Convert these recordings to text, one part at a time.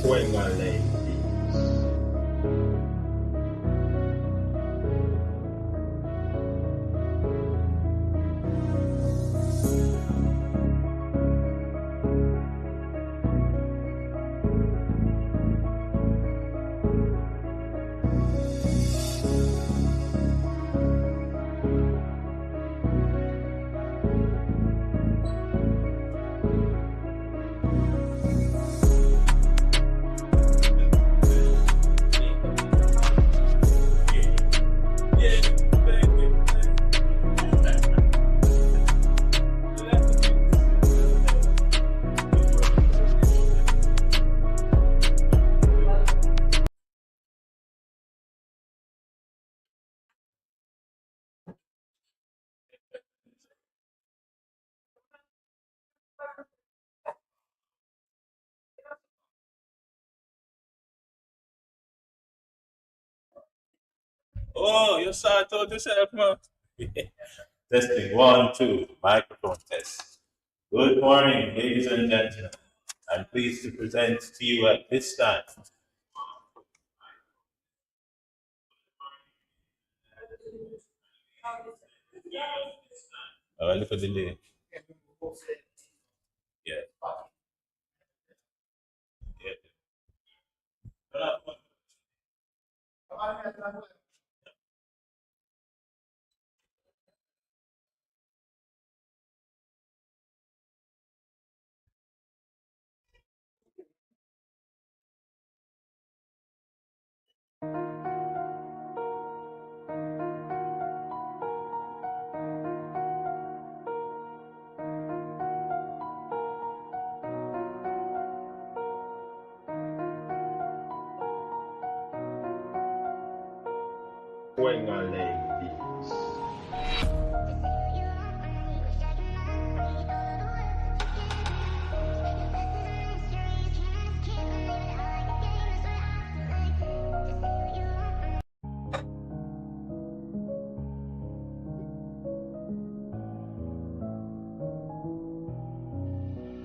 Juega ley. Oh, you saw it out yourself, man. Testing one, two, microphone test. Good morning, ladies and gentlemen. I'm pleased to present to you at this time. Look at the delay. Yeah. Yeah. Juega ley.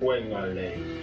Juega ley.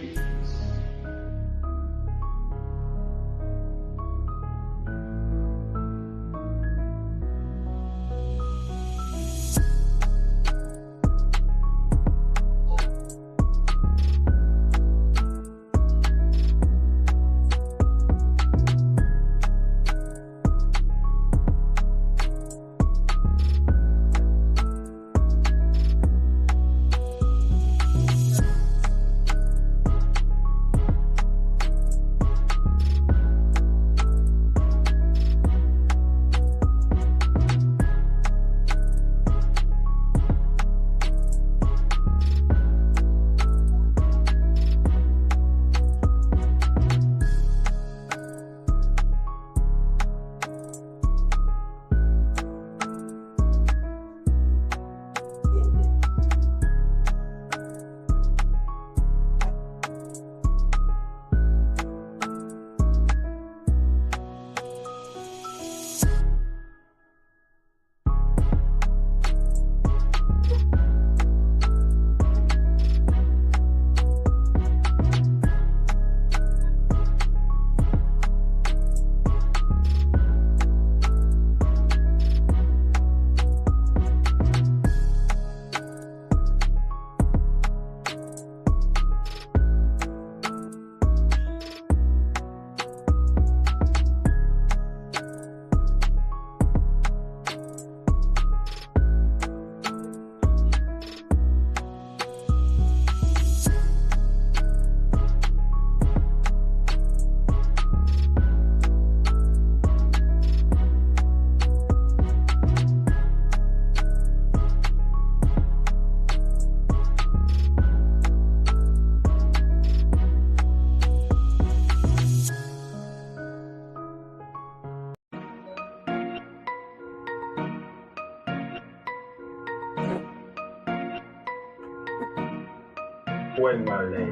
Juega ley.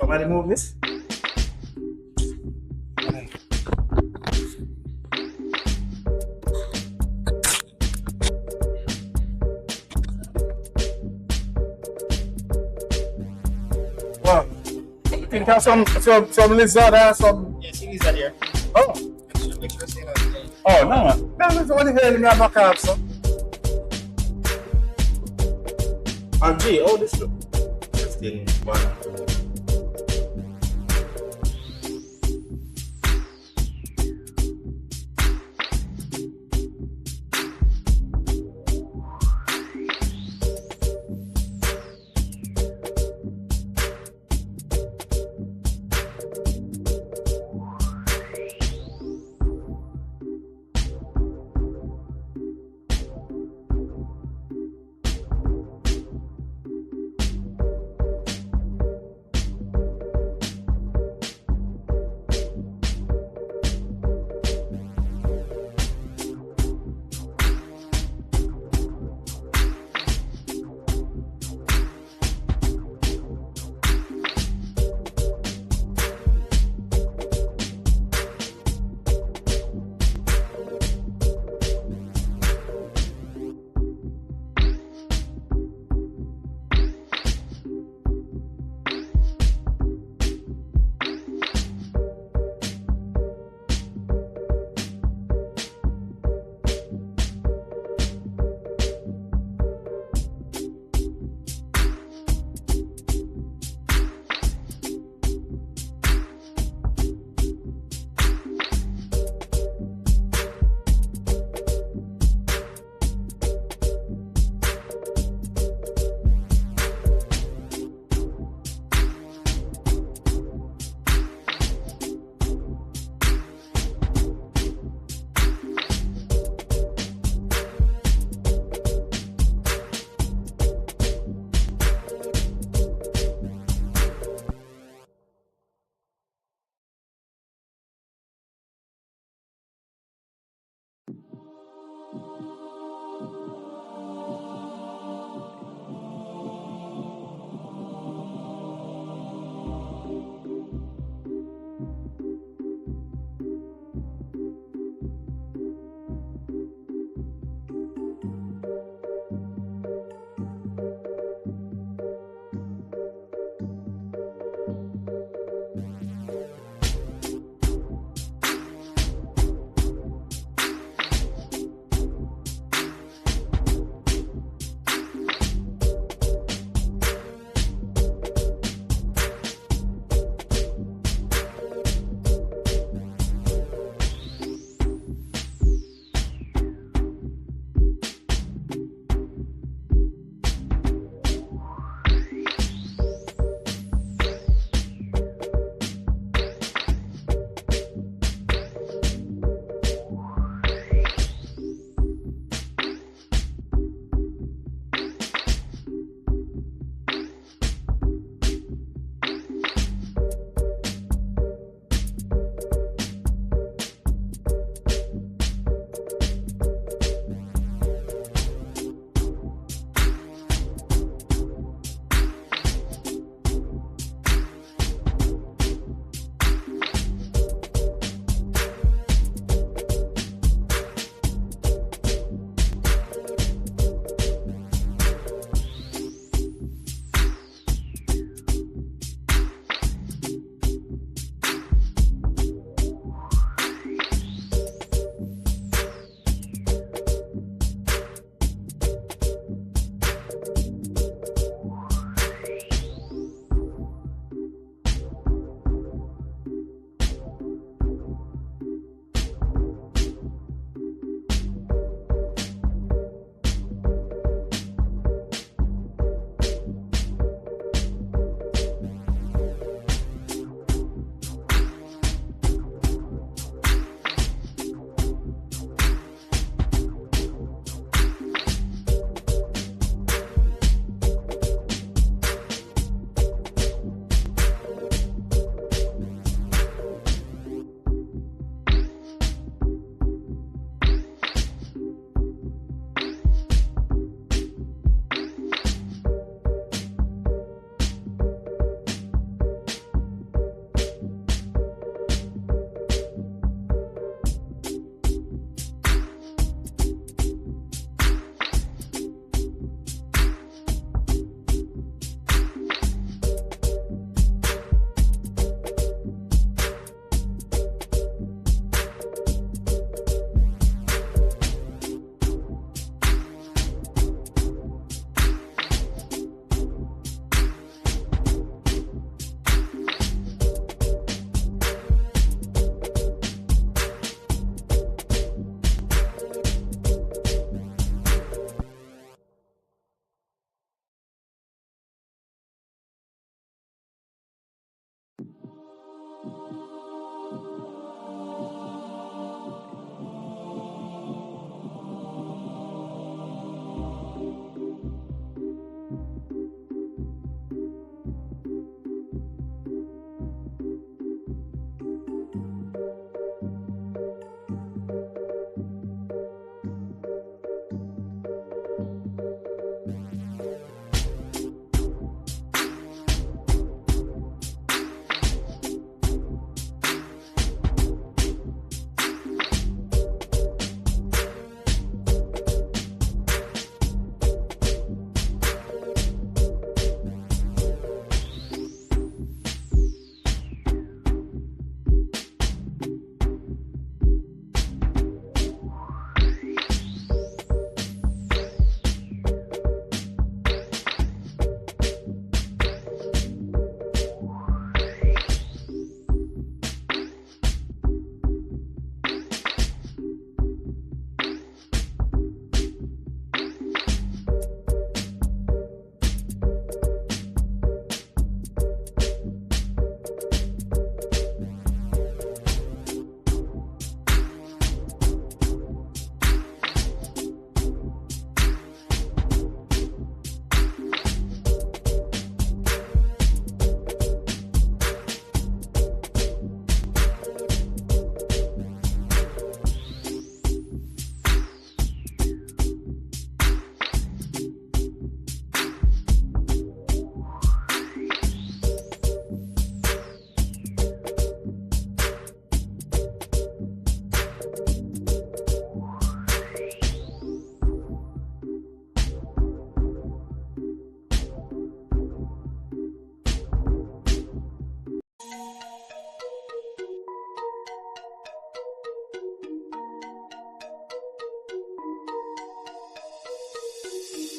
Somebody move this? Well, you think have some lizard or some. Yeah, see lizard here. Oh. Make sure say that. Oh, no, man. That's what the hell me have a calf, so. And G, how this look? Testing 1, 2.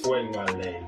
when my lady.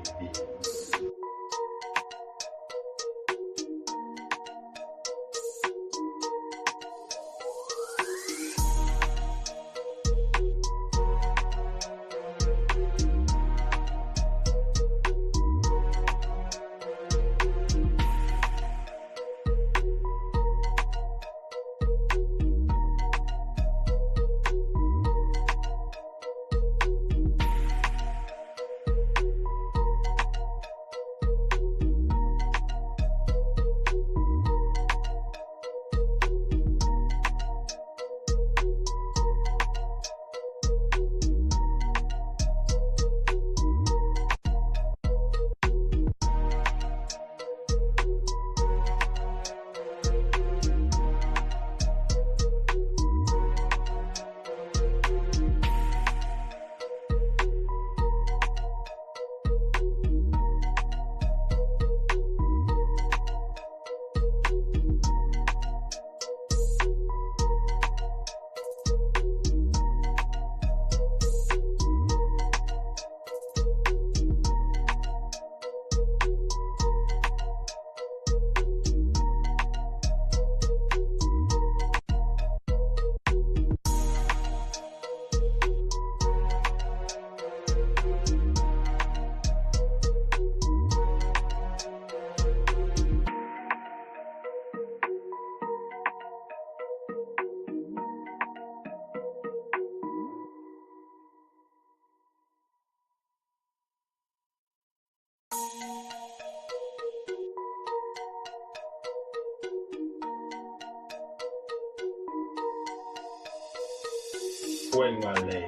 When my lady.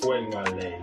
When my lady.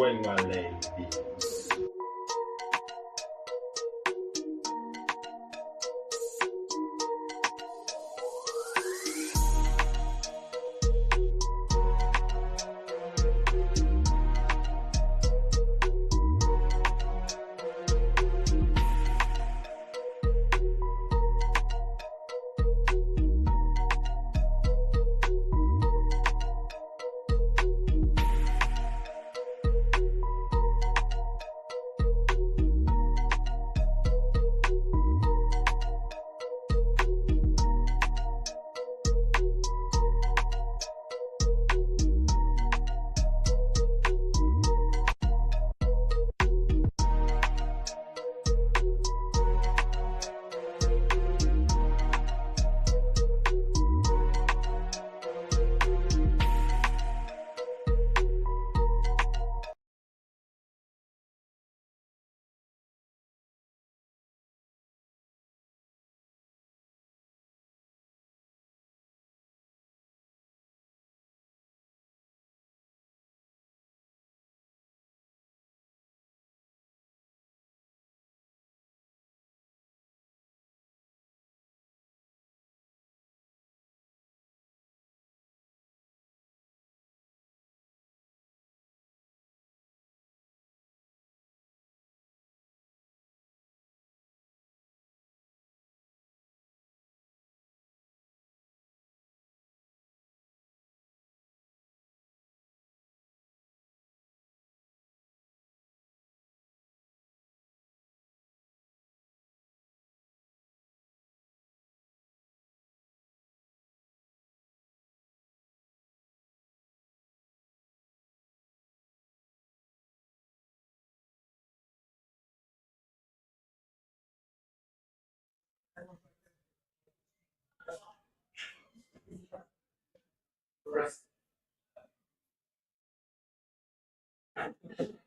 Wenga lady.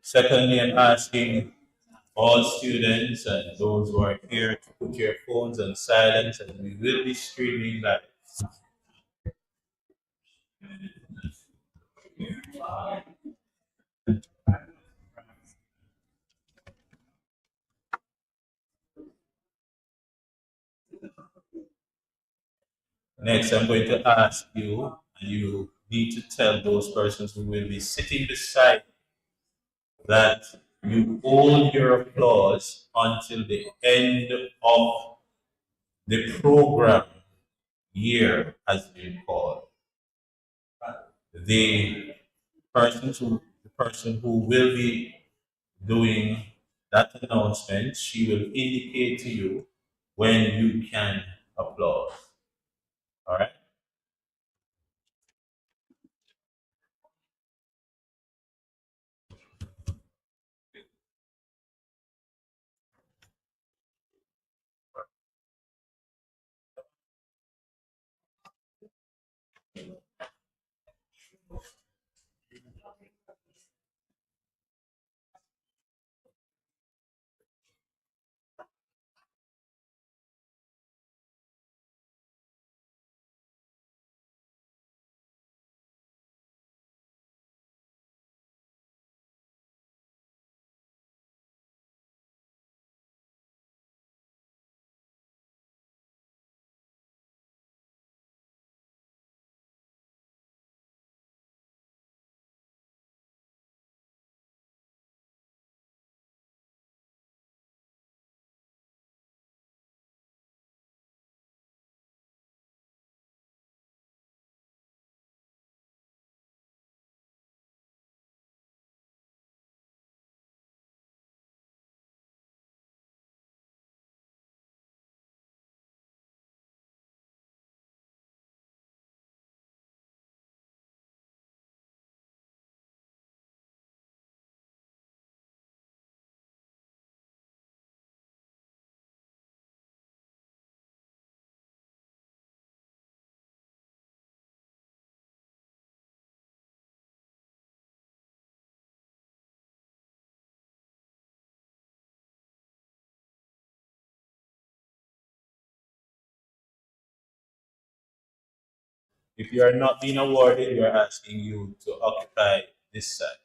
Secondly, I'm asking all students and those who are here to put your phones on silent, and we will be streaming live. Next, I'm going to ask you, and you need to tell those persons who will be sitting beside that you hold your applause until the end of the program year has been called. The the person who will be doing that announcement, she will indicate to you when you can applaud. All right. If you are not being awarded, we are asking you to occupy this side.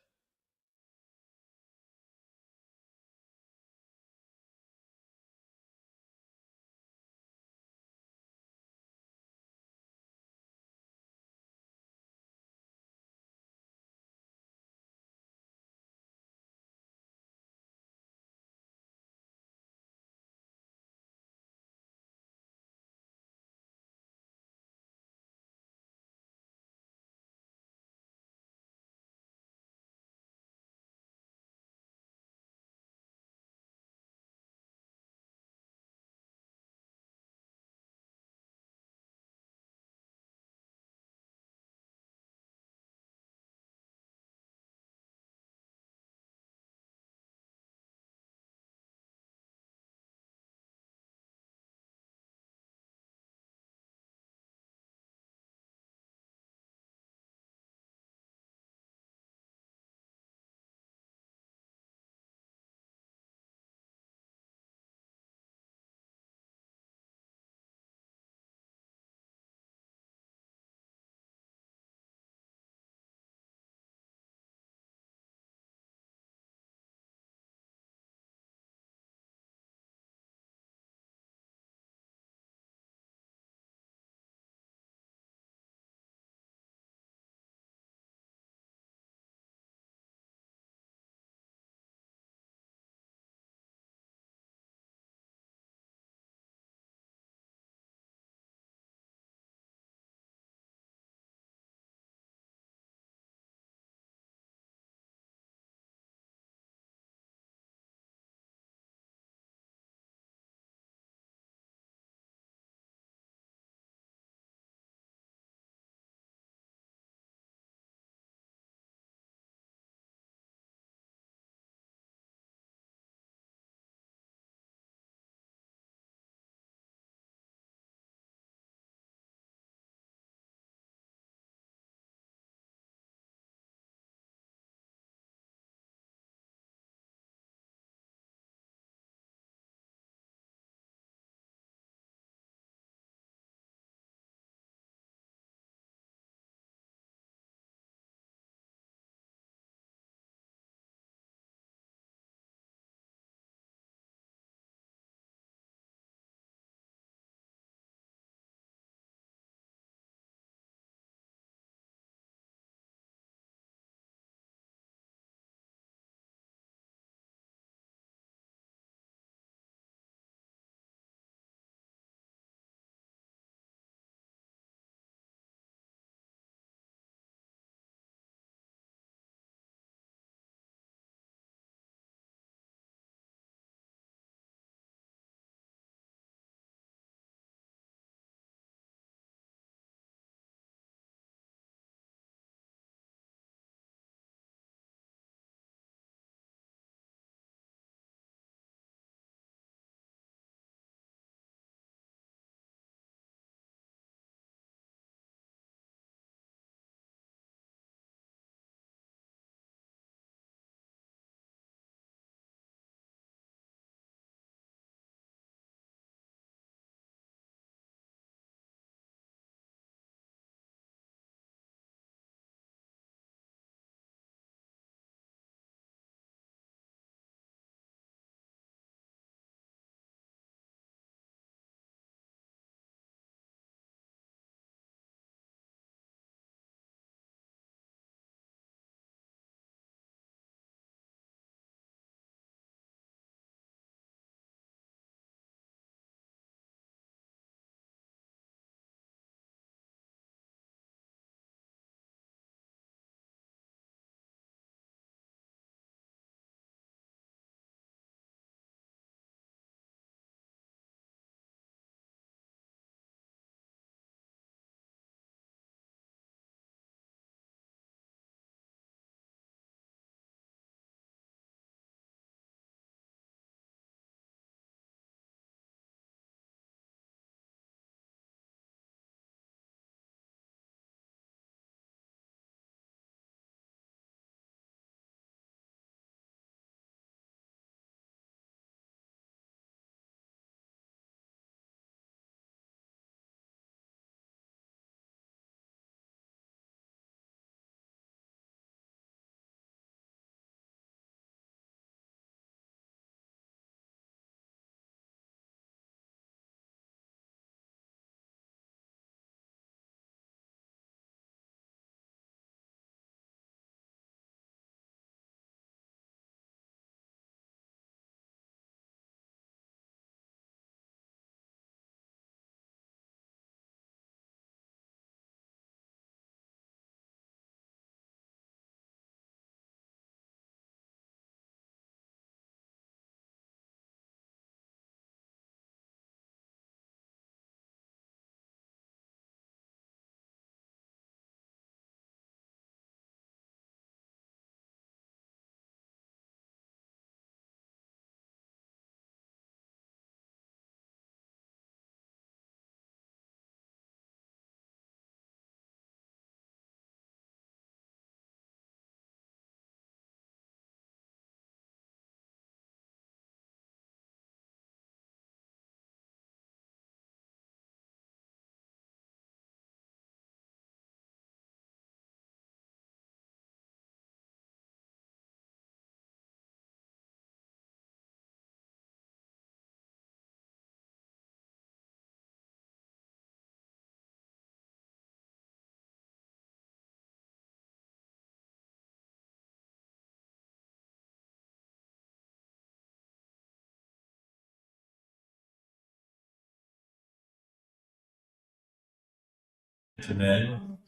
Gentlemen,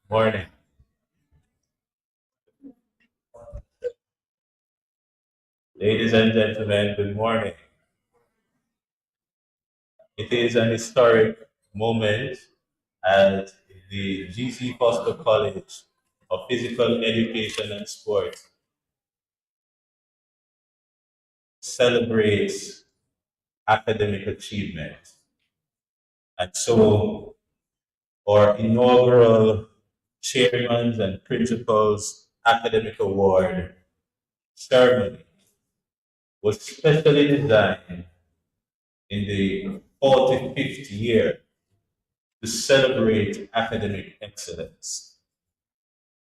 morning. Ladies and gentlemen, good morning. It is an historic moment at the G.C. Foster College of Physical Education and Sport celebrates academic achievement. And so our inaugural Chairman's and Principals Academic Award ceremony was specially designed in the 45th year to celebrate academic excellence.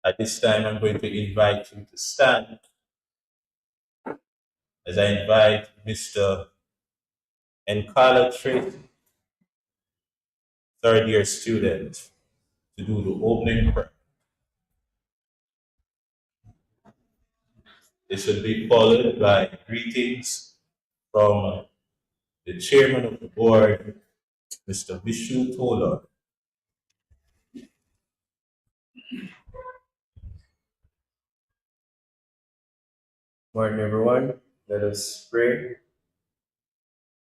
At this time, I'm going to invite you to stand as I invite Mr. Nkala Tracy, third-year student, to do the opening prayer. This will be followed by greetings from the chairman of the board, Mr. Vishu Tola. Morning, everyone. Let us pray.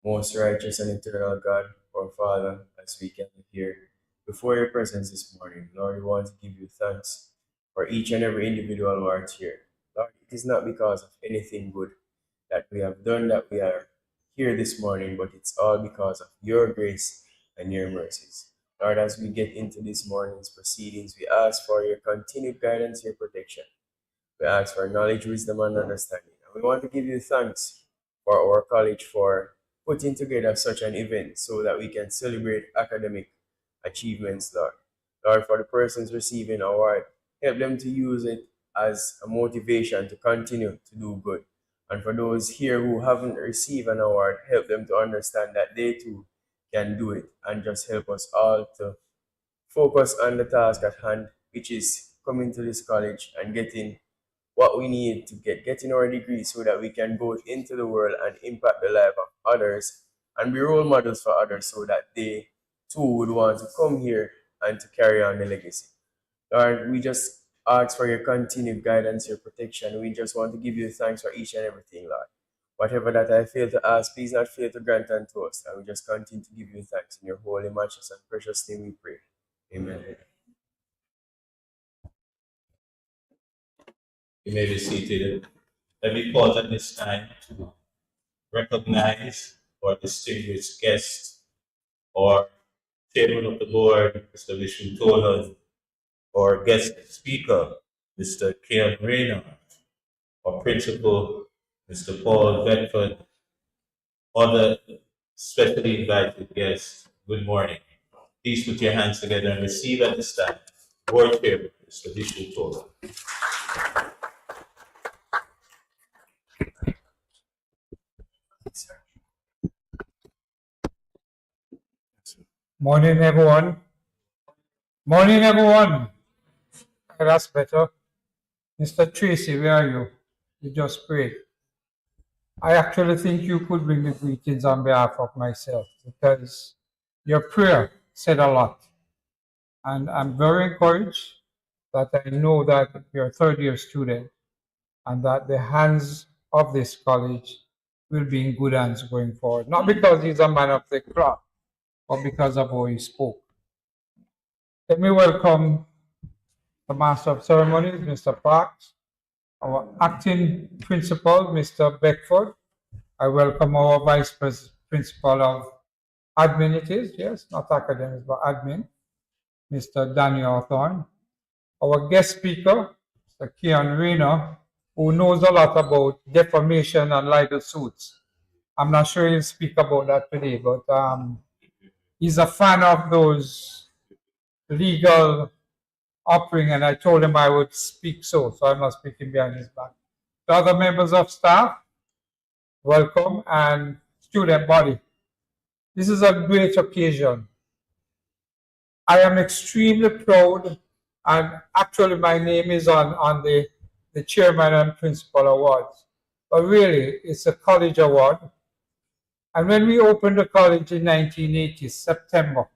Most righteous and eternal God, our Father, as we gather here before your presence this morning, Lord, we want to give you thanks for each and every individual who are here. Lord, it is not because of anything good that we have done that we are here this morning, but it's all because of your grace and your mercies. Lord, as we get into this morning's proceedings, we ask for your continued guidance, your protection. We ask for knowledge, wisdom, and understanding. And we want to give you thanks for our college for putting together such an event so that we can celebrate academic achievements, Lord. Lord, for the persons receiving an award, help them to use it as a motivation to continue to do good. And for those here who haven't received an award, help them to understand that they too can do it, and just help us all to focus on the task at hand, which is coming to this college and getting what we need to getting our degree so that we can go into the world and impact the life of others and be role models for others so that they too would want to come here and to carry on the legacy. Lord, we just ask for your continued guidance, your protection. We just want to give you thanks for each and everything, Lord. Whatever that I fail to ask, please not fail to grant unto us. And we just continue to give you thanks. In your holy, matchless, and precious name we pray. Amen. You may be seated. Let me pause at this time to recognize our distinguished guest, our chairman of the board, Mr. Vishu Tola, our guest speaker, Mr. Keon Rayner, our principal, Mr. Paul Bedford, other specially invited guests. Good morning. Please put your hands together and receive at this time board chairman, Mr. Vishu Tola. Morning, everyone. Morning, everyone. That's better. Mr. Tracy, where are you? You just prayed. I actually think you could bring the greetings on behalf of myself because your prayer said a lot. And I'm very encouraged that I know that you're a third-year student and that the hands of this college will be in good hands going forward. Not because he's a man of the cloth, but because of how he spoke. Let me welcome the Master of Ceremonies, Mr. Parks, our acting principal, Mr. Beckford. I welcome our Vice Principal of Admin, it is, yes, not academics, but admin, Mr. Daniel Hawthorne. Our guest speaker, Mr. Keon Rayner, who knows a lot about defamation and libel suits. I'm not sure he'll speak about that today, but he's a fan of those legal offering, and I told him I would speak so I'm not speaking behind his back. The other members of staff, welcome, and student body. This is a great occasion. I am extremely proud, and actually my name is on the chairman and principal awards, but really it's a college award. And when we opened the college in 1980, September,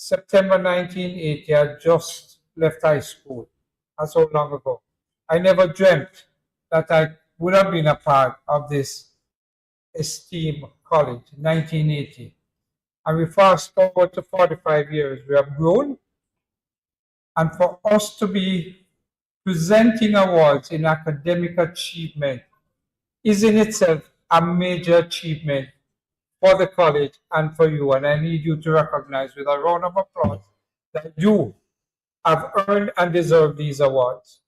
September 1980, I just left high school. That's so long ago. I never dreamt that I would have been a part of this esteemed college in 1980. And we fast forward to 45 years, we have grown. And for us to be presenting awards in academic achievement is in itself a major achievement for the college and for you. And I need you to recognize with a round of applause that you have earned and deserve these awards.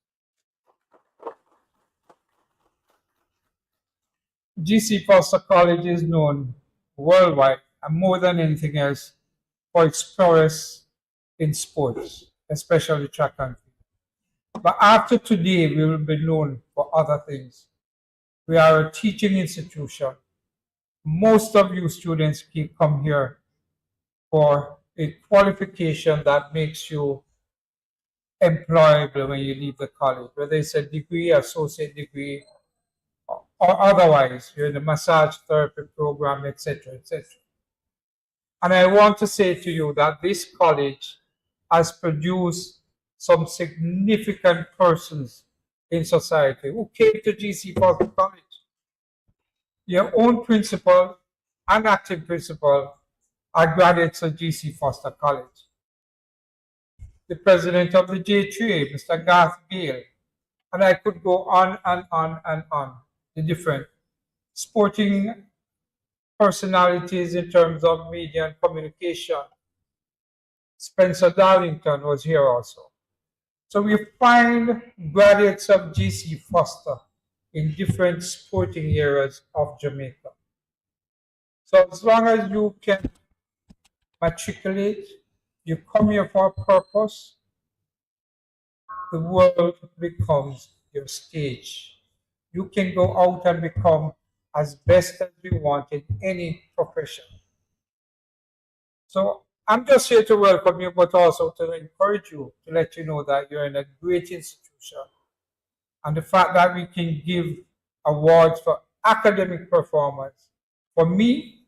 GC Foster College is known worldwide and more than anything else for its prowess in sports, especially track and field. But after today, we will be known for other things. We are a teaching institution. Most of you students come here for a qualification that makes you employable when you leave the college, whether it's a degree, associate degree, or otherwise, you're in the massage therapy program, etc., etc. And I want to say to you that this college has produced some significant persons in society who came to GC Foster College. Your own principal and acting principal are graduates of GC Foster College. The president of the J3A, Mr. Garth Gale, and I could go on and on and on. The different sporting personalities in terms of media and communication. Spencer Darlington was here also. So we find graduates of GC Foster in different sporting areas of Jamaica. So as long as you can matriculate, you come here for a purpose, the world becomes your stage. You can go out and become as best as you want in any profession. So I'm just here to welcome you, but also to encourage you, to let you know that you're in a great institution. And the fact that we can give awards for academic performance, for me,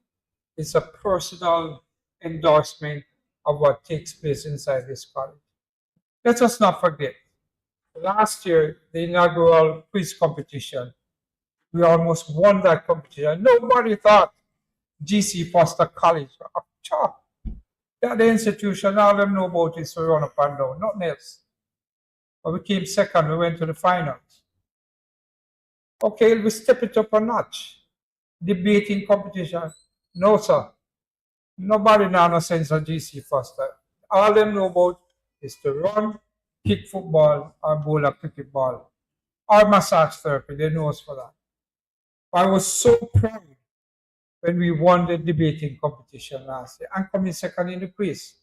is a personal endorsement of what takes place inside this college. Let us not forget, last year, the inaugural quiz competition, we almost won that competition. Nobody thought GC Foster College, that the institution, all them know about is to run up and down, nothing else. But we came second, we went to the finals. Okay, we step it up a notch. Debating competition, no sir. Nobody now no sense of GC Foster. All them know about is to run, kick football, or bowl a cricket ball, or massage therapy. They know us for that. I was so proud when we won the debating competition last year and coming second in the quiz.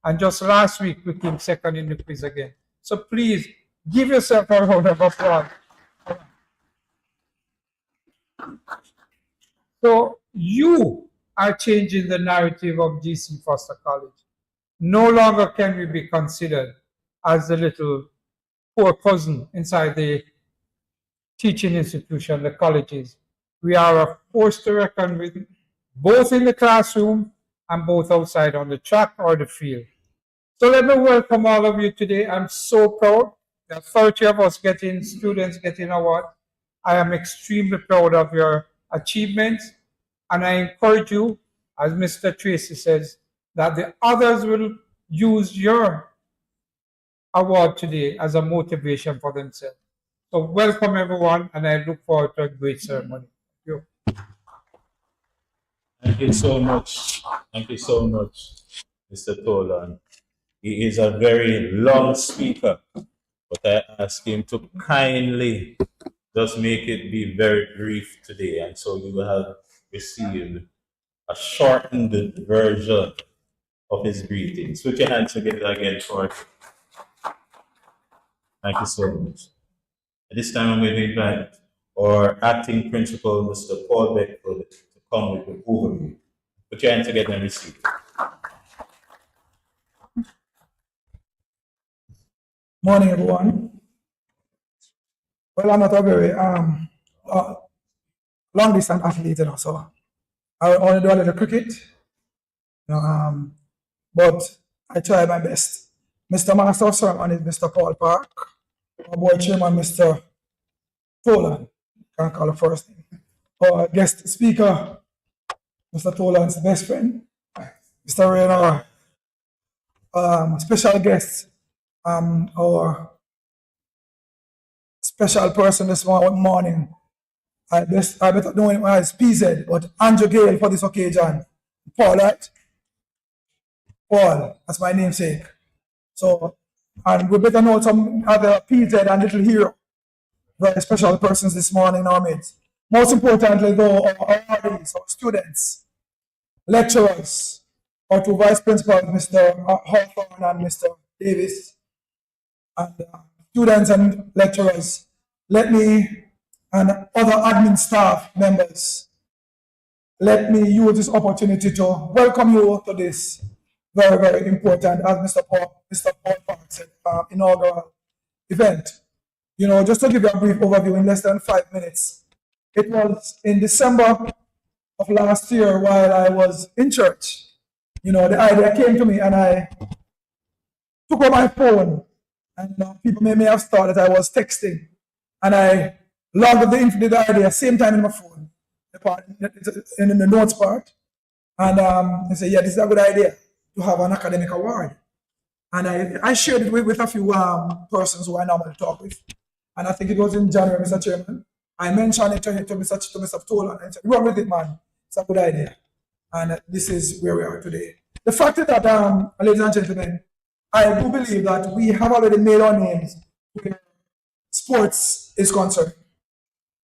And just last week, we came second in the quiz again. So please, give yourself a round of applause. So you are changing the narrative of GC Foster College. No longer can we be considered as the little poor cousin inside the teaching institution, the colleges. We are a force to reckon with, both in the classroom and both outside on the track or the field. So let me welcome all of you today. I'm so proud that 30 of us students getting awards. I am extremely proud of your achievements, and I encourage you, as Mr. Tracy says, that the others will use your award today as a motivation for themselves. So welcome everyone, and I look forward to a great ceremony. Thank you. Thank you so much. Thank you so much, Mr. Tolan. He is a very long speaker, but I ask him to kindly just make it be very brief today, and so you will have received a shortened version of his greetings. Put your hands together again for it. Thank you so much. At this time, I'm going to invite our acting principal, Mr. Paul Beckford, to come with the overview. Put your hands together and receive. Morning, everyone. Well, I'm not a very long distance athlete, so I only do a little cricket. But I try my best. Mr. Master of Sermon is Mr. Paul Park. Our board chairman, Mr. Tolan. Can't call the first name. Our guest speaker, Mr. Tolan's best friend, Mr. Rayner. Special guest, our special person this morning. I better know him as PZ, but Andrew Gale for this occasion. Paul, right? Paul, that's my namesake. So, and we better know some other PZ and Little Hero. Very special persons this morning in our midst. Most importantly, though, our audience, our students, lecturers, our two vice principals, Mr. Hawthorne and Mr. Davis, and students and lecturers, let me, and other admin staff members, let me use this opportunity to welcome you to this very, very important, as Mr. Paul Park said, inaugural event. You know, just to give you a brief overview in less than 5 minutes, it was in December of last year while I was in church. You know, the idea came to me and I took out my phone, and people may have thought that I was texting, and I logged the idea same time in my phone, in the notes part, and I said, yeah, this is a good idea to have an academic award. And I shared it with a few persons who I normally talk with, and I think it was in January, Mr. Chairman. I mentioned it to Mr. Tolan, and I said, run with it, man. It's a good idea. And this is where we are today. The fact is that, ladies and gentlemen, I do believe that we have already made our names where sports is concerned.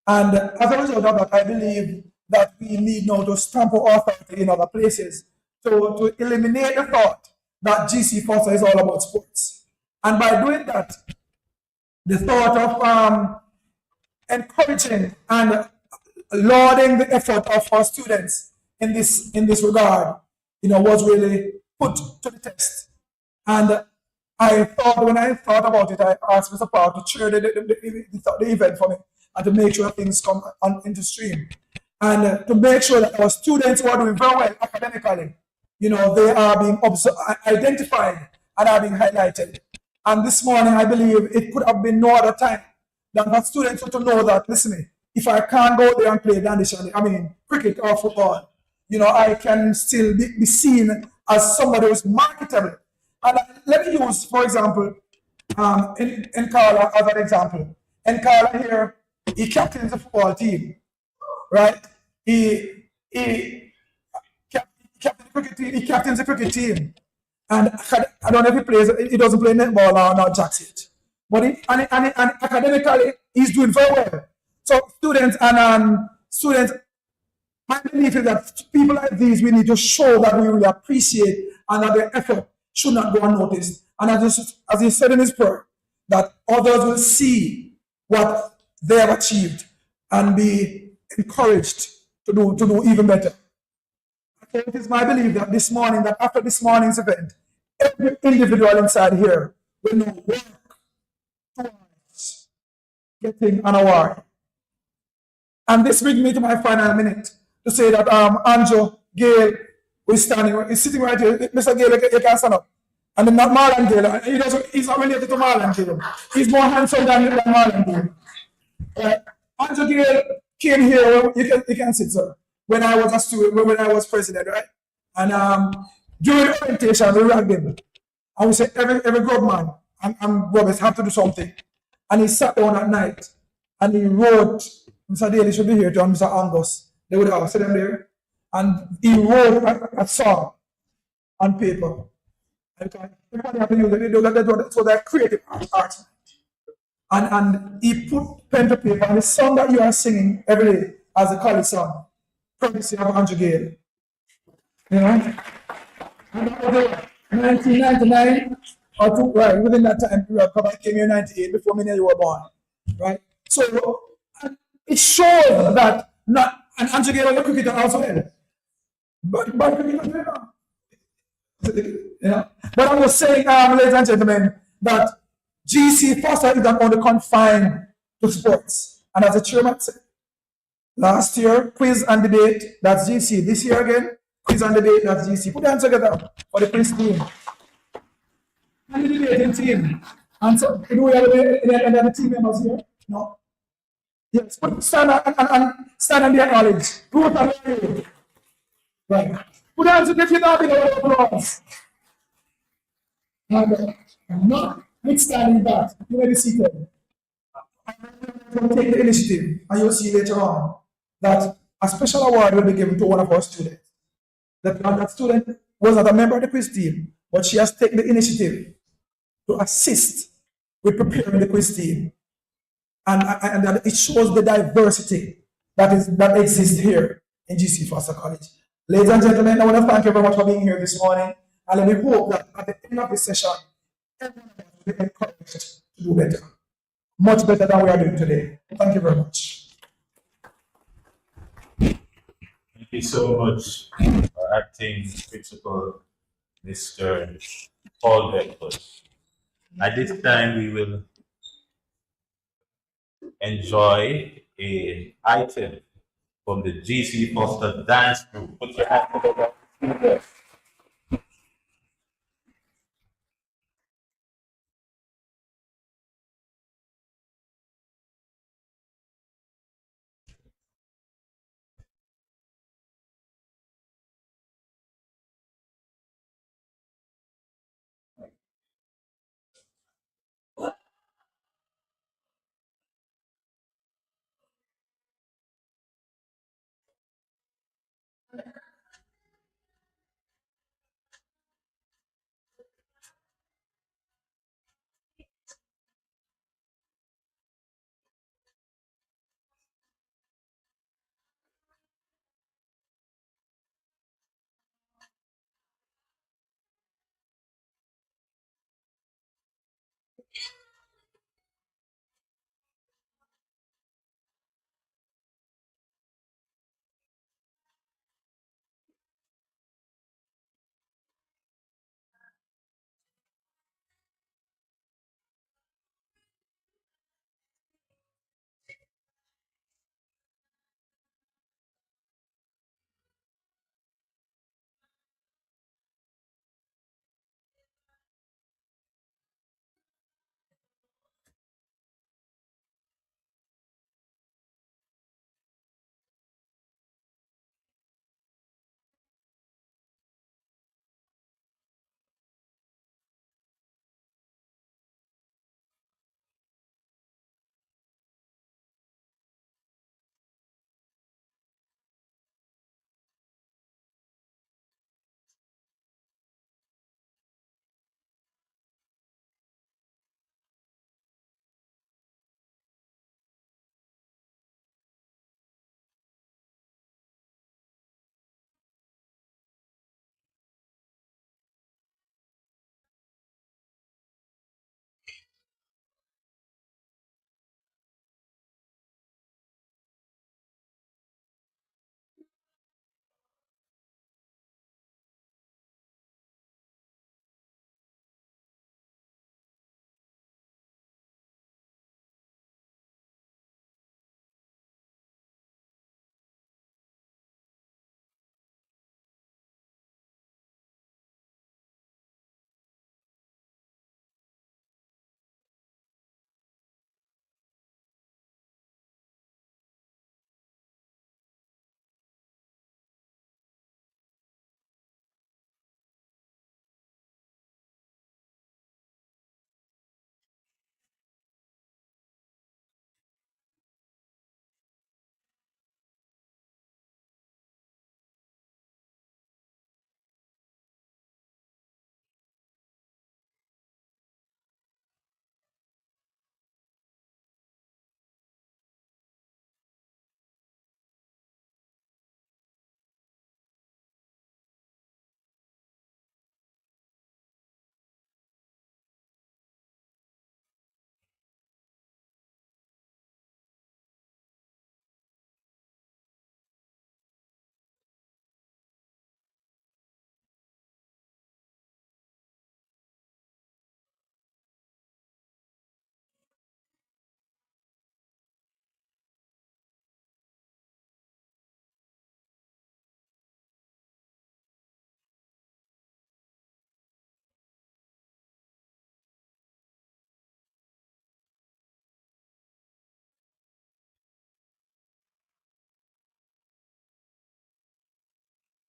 And as a result of that, I believe that we need now to stamp our authority in other places to eliminate the thought that GC Foster is all about sports. And by doing that, the thought of encouraging and lauding the effort of our students in this regard, you know, was really put to the test. And I thought, when I thought about it, I asked Mr. Paul to chair the event for me and to make sure things come into stream. And to make sure that our students who are doing very well academically, you know, they are being identified and are being highlighted. And this morning, I believe it could have been no other time than for students to know that, listen, if I can't go there and play cricket or football, you know, I can still be seen as somebody who's marketable. And let me use, for example, in Carla as an example. In Carla here, he captains the football team, right? He captains the cricket team. And I don't know if he plays, he doesn't play netball or not jacks it. But academically, he's doing very well. So students, my belief is that people like these, we need to show that we really appreciate and that their effort should not go unnoticed. And as he said in his prayer, that others will see what they have achieved and be encouraged to do even better. So it is my belief that this morning, that after this morning's event, every individual inside here will know work towards getting an award. And this brings me to my final minute to say that Andrew Gale, who is sitting right here. Mr. Gale, you can stand up. And then not Marlon Gale. He's not related to Marlon Gale. He's more handsome than Marlon Gale. Andrew Gale came here. You can sit, sir. When I was a student, when I was president, right? And during orientation, we ragged him. And we said, every good man and brothers have to do something. And he sat down at night and he wrote, Mr. Daly should be here to Mr. Angus. They would have said them there. And he wrote a song on paper. Everybody have to use it. So they're creative art. And he put pen to paper, and the song that you are singing every day as a college song, courtesy of Andrew Gale. You know? And that was 1999 or two, right, within that time period, because I came here in 98 before many of you were born. Right? So it shows that and Andrew Gale was a cricketer also well. But you know. But I'm just saying, ladies and gentlemen, that GC Foster is not only confined to sports. And as the chairman said, last year, quiz and debate, that's GC. This year again, quiz and debate, that's GC. Put them together for the quiz team. the debating team. And so, do we have any other team members here? No? Yes, stand and stand and be acknowledged. Ruth, are you? Right. Put hands in the feet now, the applause. And not withstanding that, you may be seated. Will take the initiative, and you'll see later on that a special award will be given to one of our students. That student was not a member of the quiz team, but she has taken the initiative to assist with preparing the quiz team. And that it shows the diversity that exists here in GC Foster College. Ladies and gentlemen, I want to thank you very much for being here this morning. And let me hope that at the end of this session, everyone will be encouraged to do better. Much better than we are doing today. Thank you very much. Thank you so much, Acting Principal Mr. Paul Beckford. At this time, we will enjoy an item from the GC Foster Dance Group. Put your hands together.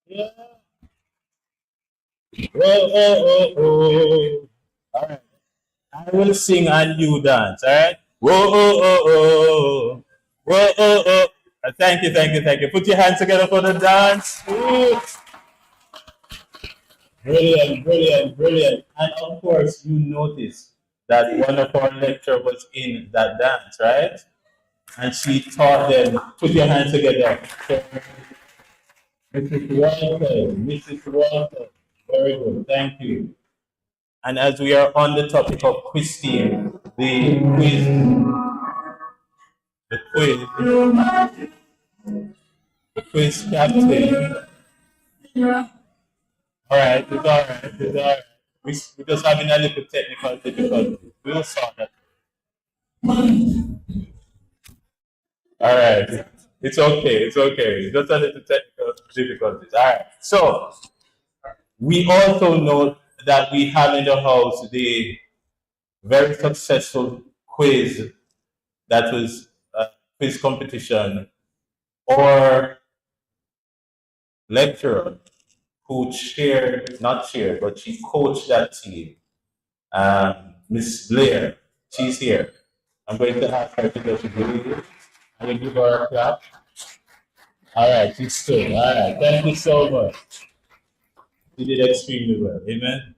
Yeah. Whoa, oh, oh, oh. All right. I will sing and you dance, all right? Whoa, oh, oh, oh. Whoa, oh, oh. Thank you, thank you, thank you. Put your hands together for the dance. Ooh. Brilliant, brilliant, brilliant. And of course, you notice that one of our lecturers was in that dance, right? And she taught them, put your hands together. So, Mrs. Walton, Mrs. Walton. Very good, thank you. And as we are on the topic of quiz team, the quiz captain. All right, it's all right, it's all right. We're just having a little technical difficulty. We'll solve that. All right, it's okay, it's okay. Just a little technical difficulties. All right, so we also know that we have in the house the very successful quiz that was a quiz competition or lecturer who not chaired, but she coached that team. Miss Blair, she's here. I'm going to ask her to go to the I will give her a clap. All right, she's stood. All right, thank you so much. You did extremely well. Amen.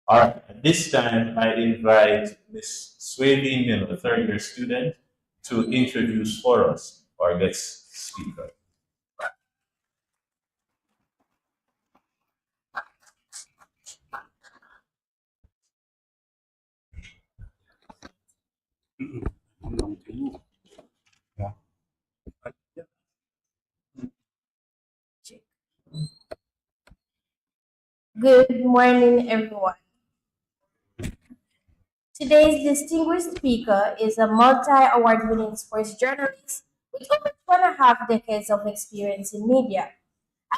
All right, at this time, I invite Miss Swavine Miller, a third-year student, to introduce for us our guest speaker. Good morning, everyone. Today's distinguished speaker is a multi-award winning sports journalist with over 2.5 decades of experience in media.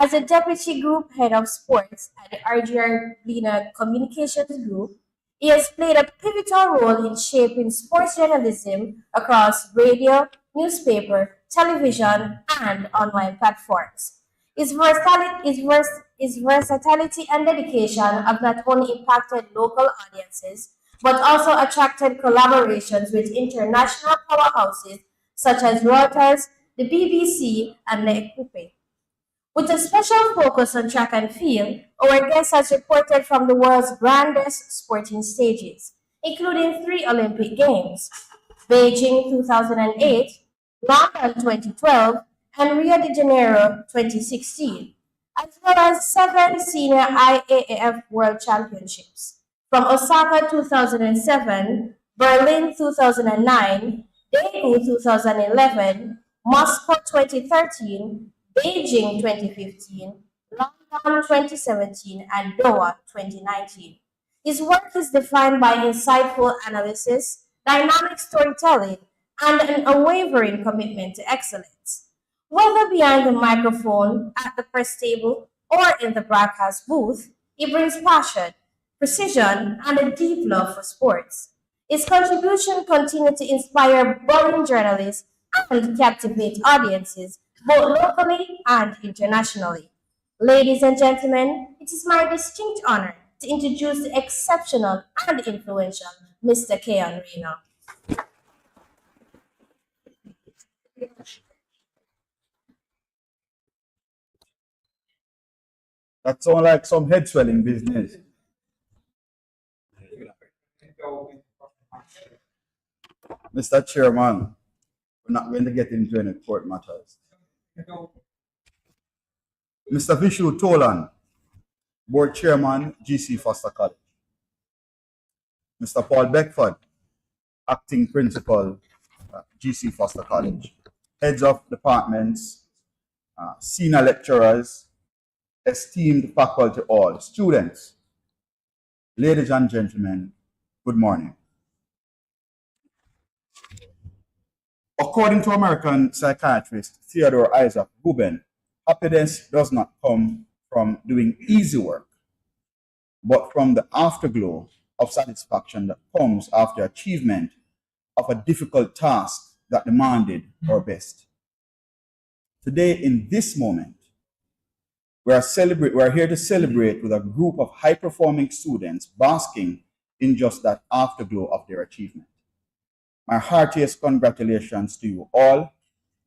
As a deputy group head of sports at the Argentina Communications Group, he has played a pivotal role in shaping sports journalism across radio, newspaper, television, and online platforms. His versatility and dedication have not only impacted local audiences, but also attracted collaborations with international powerhouses such as Reuters, the BBC, and the Equipe. With a special focus on track and field, our guest has reported from the world's grandest sporting stages, including 3 Olympic Games: Beijing 2008, London 2012, and Rio de Janeiro 2016, as well as 7 senior IAAF World Championships, from Osaka 2007, Berlin 2009, Daegu 2011, Moscow 2013, Beijing 2015, London 2017, and Doha 2019. His work is defined by insightful analysis, dynamic storytelling, and an unwavering commitment to excellence. Whether behind the microphone, at the press table, or in the broadcast booth, he brings passion, precision, and a deep love for sports. His contribution continues to inspire budding journalists and captivate audiences both locally and internationally. Ladies and gentlemen, it is my distinct honor to introduce the exceptional and influential Mr. Keon Reno. That sounds like some head swelling business. Mr. Chairman, we're not going to get into any court matters. Mr. Vishu Tolan, Board Chairman, GC Foster College. Mr. Paul Beckford, Acting Principal, GC Foster College. Heads of departments, senior lecturers, esteemed faculty all, students, ladies and gentlemen, good morning. According to American psychiatrist Theodore Isaac Guben, happiness does not come from doing easy work, but from the afterglow of satisfaction that comes after achievement of a difficult task that demanded our best. Today, in this moment, We are here to celebrate with a group of high-performing students basking in just that afterglow of their achievement. My heartiest congratulations to you all.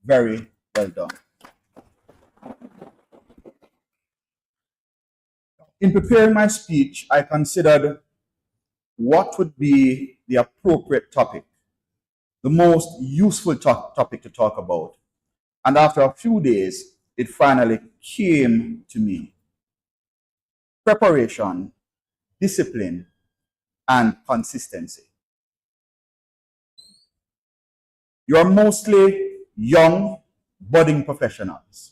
Very well done. In preparing my speech, I considered what would be the appropriate topic, the most useful topic to talk about. And after a few days, it finally came to me. Preparation, discipline, and consistency. You are mostly young, budding professionals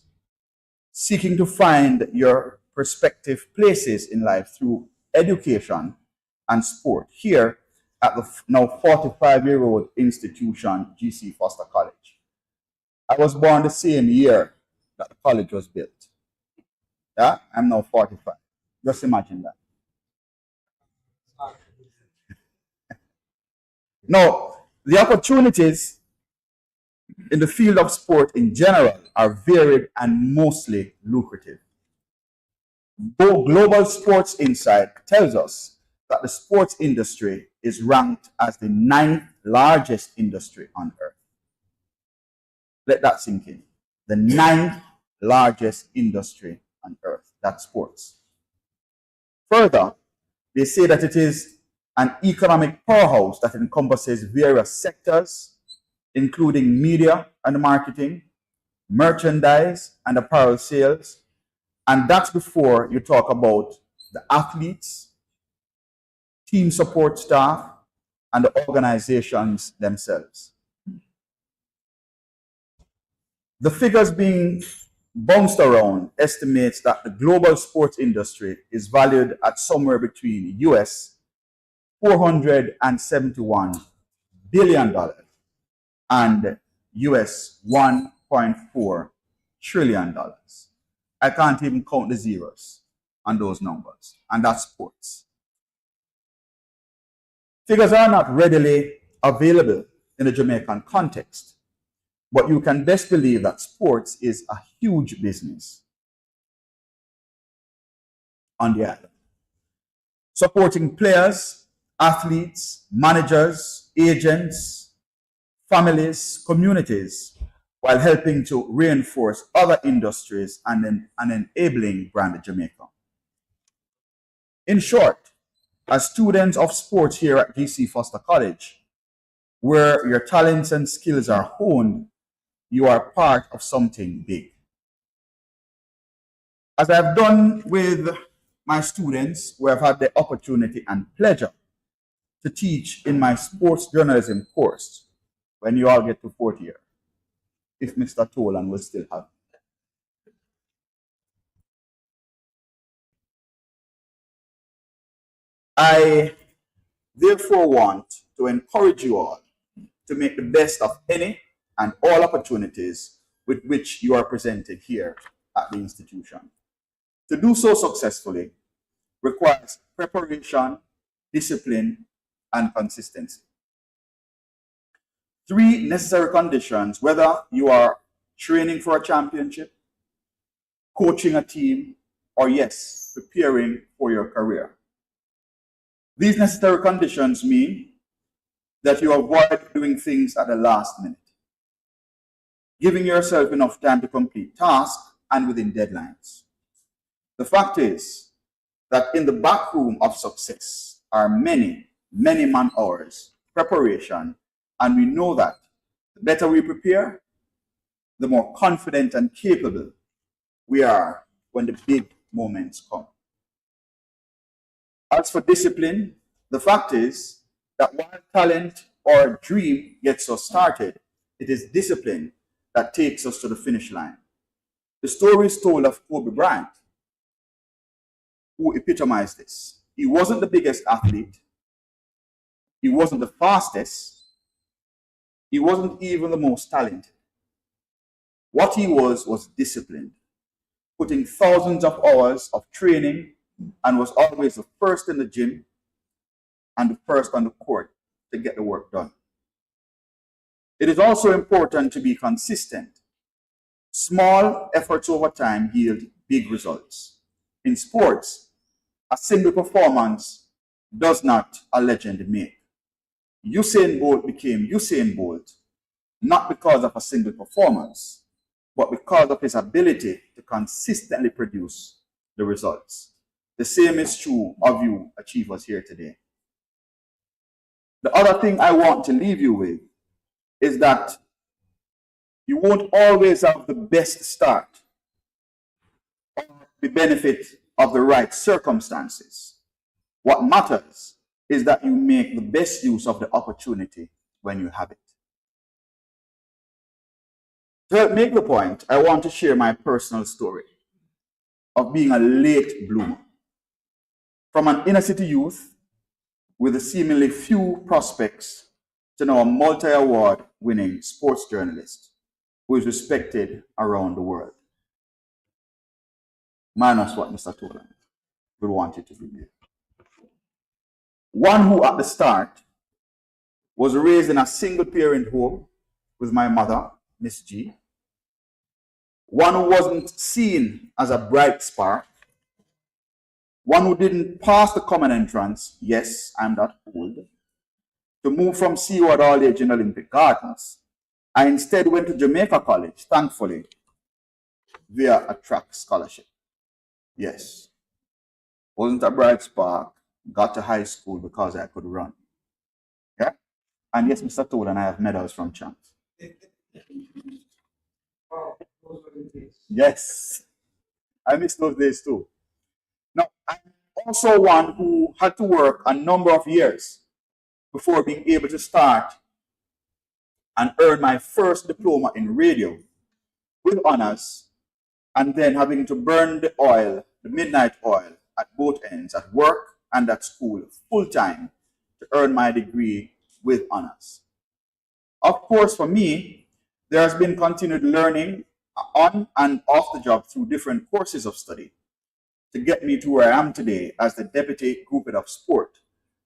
seeking to find your prospective places in life through education and sport here at the now 45-year-old institution, GC Foster College. I was born the same year that the college was built. Yeah, I'm now 45. Just imagine that. Now, the opportunities in the field of sport in general are varied and mostly lucrative. Global Sports Insight tells us that the sports industry is ranked as the 9th largest industry on earth. Let that sink in. The 9th largest industry on earth, that's sports. Further, they say that it is an economic powerhouse that encompasses various sectors, including media and marketing, merchandise and apparel sales, and that's before you talk about the athletes, team support staff, and the organizations themselves. The figures being bounced around estimates that the global sports industry is valued at somewhere between US $471 billion and US $1.4 trillion. I can't even count the zeros on those numbers, and that's sports. Figures are not readily available in the Jamaican context, but you can best believe that sports is a huge business on the island, supporting players, athletes, managers, agents, families, communities, while helping to reinforce other industries and enabling brand Jamaica. In short, as students of sports here at GC Foster College, where your talents and skills are honed, you are part of something big. As I've done with my students, who have had the opportunity and pleasure to teach in my sports journalism course when you all get to fourth year, if Mr. Tolan will still have it. I therefore want to encourage you all to make the best of any and all opportunities with which you are presented here at the institution. To do so successfully requires preparation, discipline, and consistency. 3 necessary conditions, whether you are training for a championship, coaching a team, or yes, preparing for your career. These necessary conditions mean that you avoid doing things at the last minute, giving yourself enough time to complete tasks and within deadlines. The fact is that in the back room of success are many, many man-hours, preparation, and we know that the better we prepare, the more confident and capable we are when the big moments come. As for discipline, the fact is that while talent or dream gets us started, it is discipline that takes us to the finish line. The story is told of Kobe Bryant, who epitomized this. He wasn't the biggest athlete. He wasn't the fastest. He wasn't even the most talented. What he was disciplined, putting thousands of hours of training, and was always the first in the gym and the first on the court to get the work done. It is also important to be consistent. Small efforts over time yield big results. In sports, a single performance does not a legend make. Usain Bolt became Usain Bolt not because of a single performance, but because of his ability to consistently produce the results. The same is true of you achievers here today. The other thing I want to leave you with is that you won't always have the best start or the benefit of the right circumstances. What matters is that you make the best use of the opportunity when you have it. To help make the point, I want to share my personal story of being a late bloomer. From an inner city youth with seemingly few prospects to now a multi-award winning sports journalist who is respected around the world. Minus what Mr. Tolan would want you to believe. One who at the start was raised in a single parent home with my mother, Miss G. One who wasn't seen as a bright spark. One who didn't pass the common entrance, yes, I'm that old, to move from Seaward All-Age in Olympic Gardens. I instead went to Jamaica College, thankfully, via a track scholarship. Yes, wasn't a bright spark, got to high school because I could run. Yeah? And yes, Mr. Tolan, I have medals from champs. Yes, I miss those days too. Now, I'm also one who had to work a number of years before being able to start and earn my first diploma in radio with honors, and then having to burn the oil, the midnight oil, at both ends, at work and at school, full time, to earn my degree with honors. Of course, for me, there has been continued learning on and off the job through different courses of study to get me to where I am today as the Deputy Group Head of Sport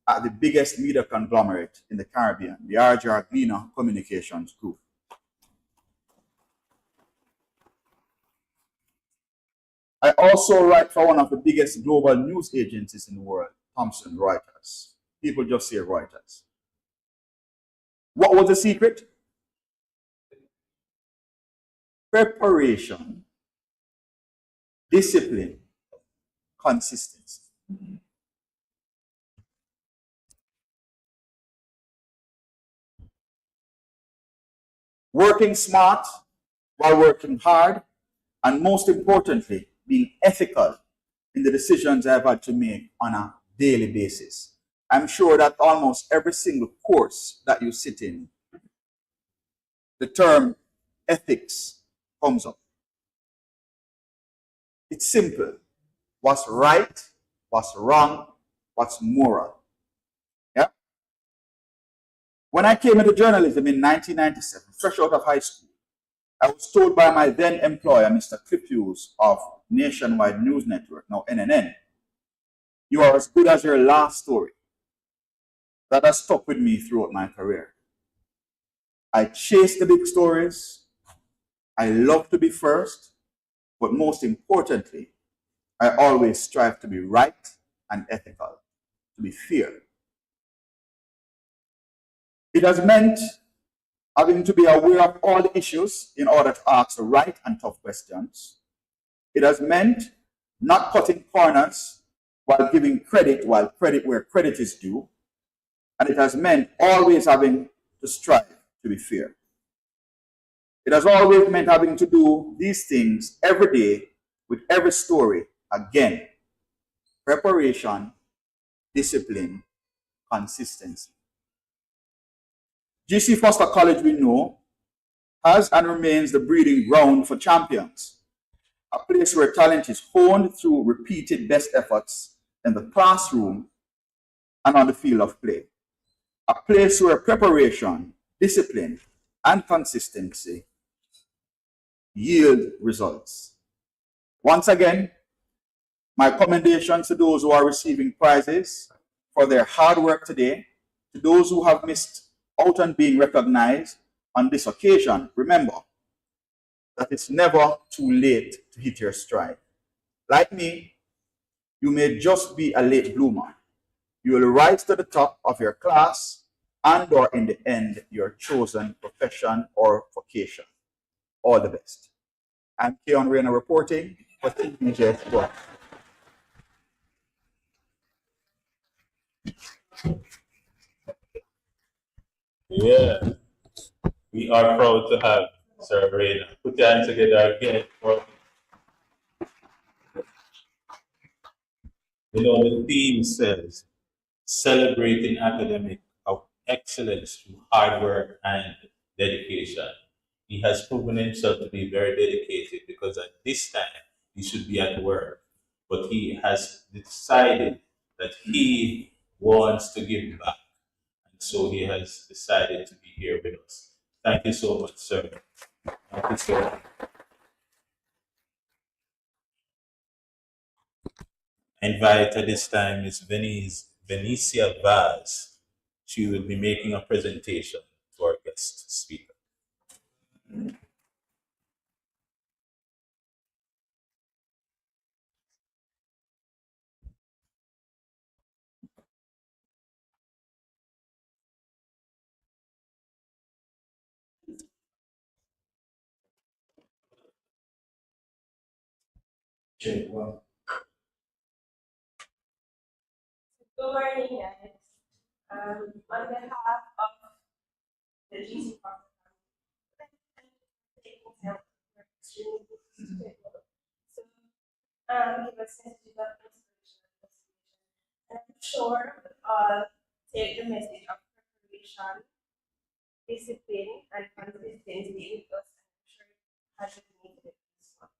at the biggest media conglomerate in the Caribbean, the RJR Gleaner Communications Group. I also write for one of the biggest global news agencies in the world, Thomson Reuters. People just say Reuters. What was the secret? Preparation, discipline, consistency. Working smart while working hard, and most importantly, being ethical in the decisions I've had to make on a daily basis. I'm sure that almost every single course that you sit in, the term ethics comes up. It's simple. What's right, what's wrong, what's moral. Yeah? When I came into journalism in 1997, fresh out of high school, I was told by my then employer, Mr. Cliff Hughes of Nationwide News Network, now NNN, you are as good as your last story. That has stuck with me throughout my career. I chase the big stories. I love to be first, but most importantly, I always strive to be right and ethical, to be fair. It has meant having to be aware of all the issues in order to ask the right and tough questions. It has meant not cutting corners while giving credit where credit is due. And it has meant always having to strive to be fair. It has always meant having to do these things every day with every story. Again, preparation, discipline, consistency. GC Foster College, we know, has and remains the breeding ground for champions, a place where talent is honed through repeated best efforts in the classroom and on the field of play, a place where preparation, discipline, and consistency yield results. Once again, my commendations to those who are receiving prizes for their hard work today, to those who have missed out on being recognized on this occasion. Remember that it's never too late to hit your stride. Like me, you may just be a late bloomer. You will rise to the top of your class and or in the end, your chosen profession or vocation. All the best. I'm Keon Rayner reporting for TVJ Sport. Yeah, we are proud to have Sir Rayner. Put your hands together again for, the theme says celebrating academic excellence through hard work and dedication. He has proven himself to be very dedicated because at this time he should be at work, but he has decided that he wants to give back. And so he has decided to be here with us. Thank you so much, sir. Thank you, sir. I invite at this time Ms. Benicia Vaz. She will be making a presentation to our guest speaker. Good morning, guys. On behalf of the GC program, give a sensitive of inspiration and motivation. And I'm sure we all take the message of preparation, discipline, and consistency with us. I'm sure it has resonated with this one.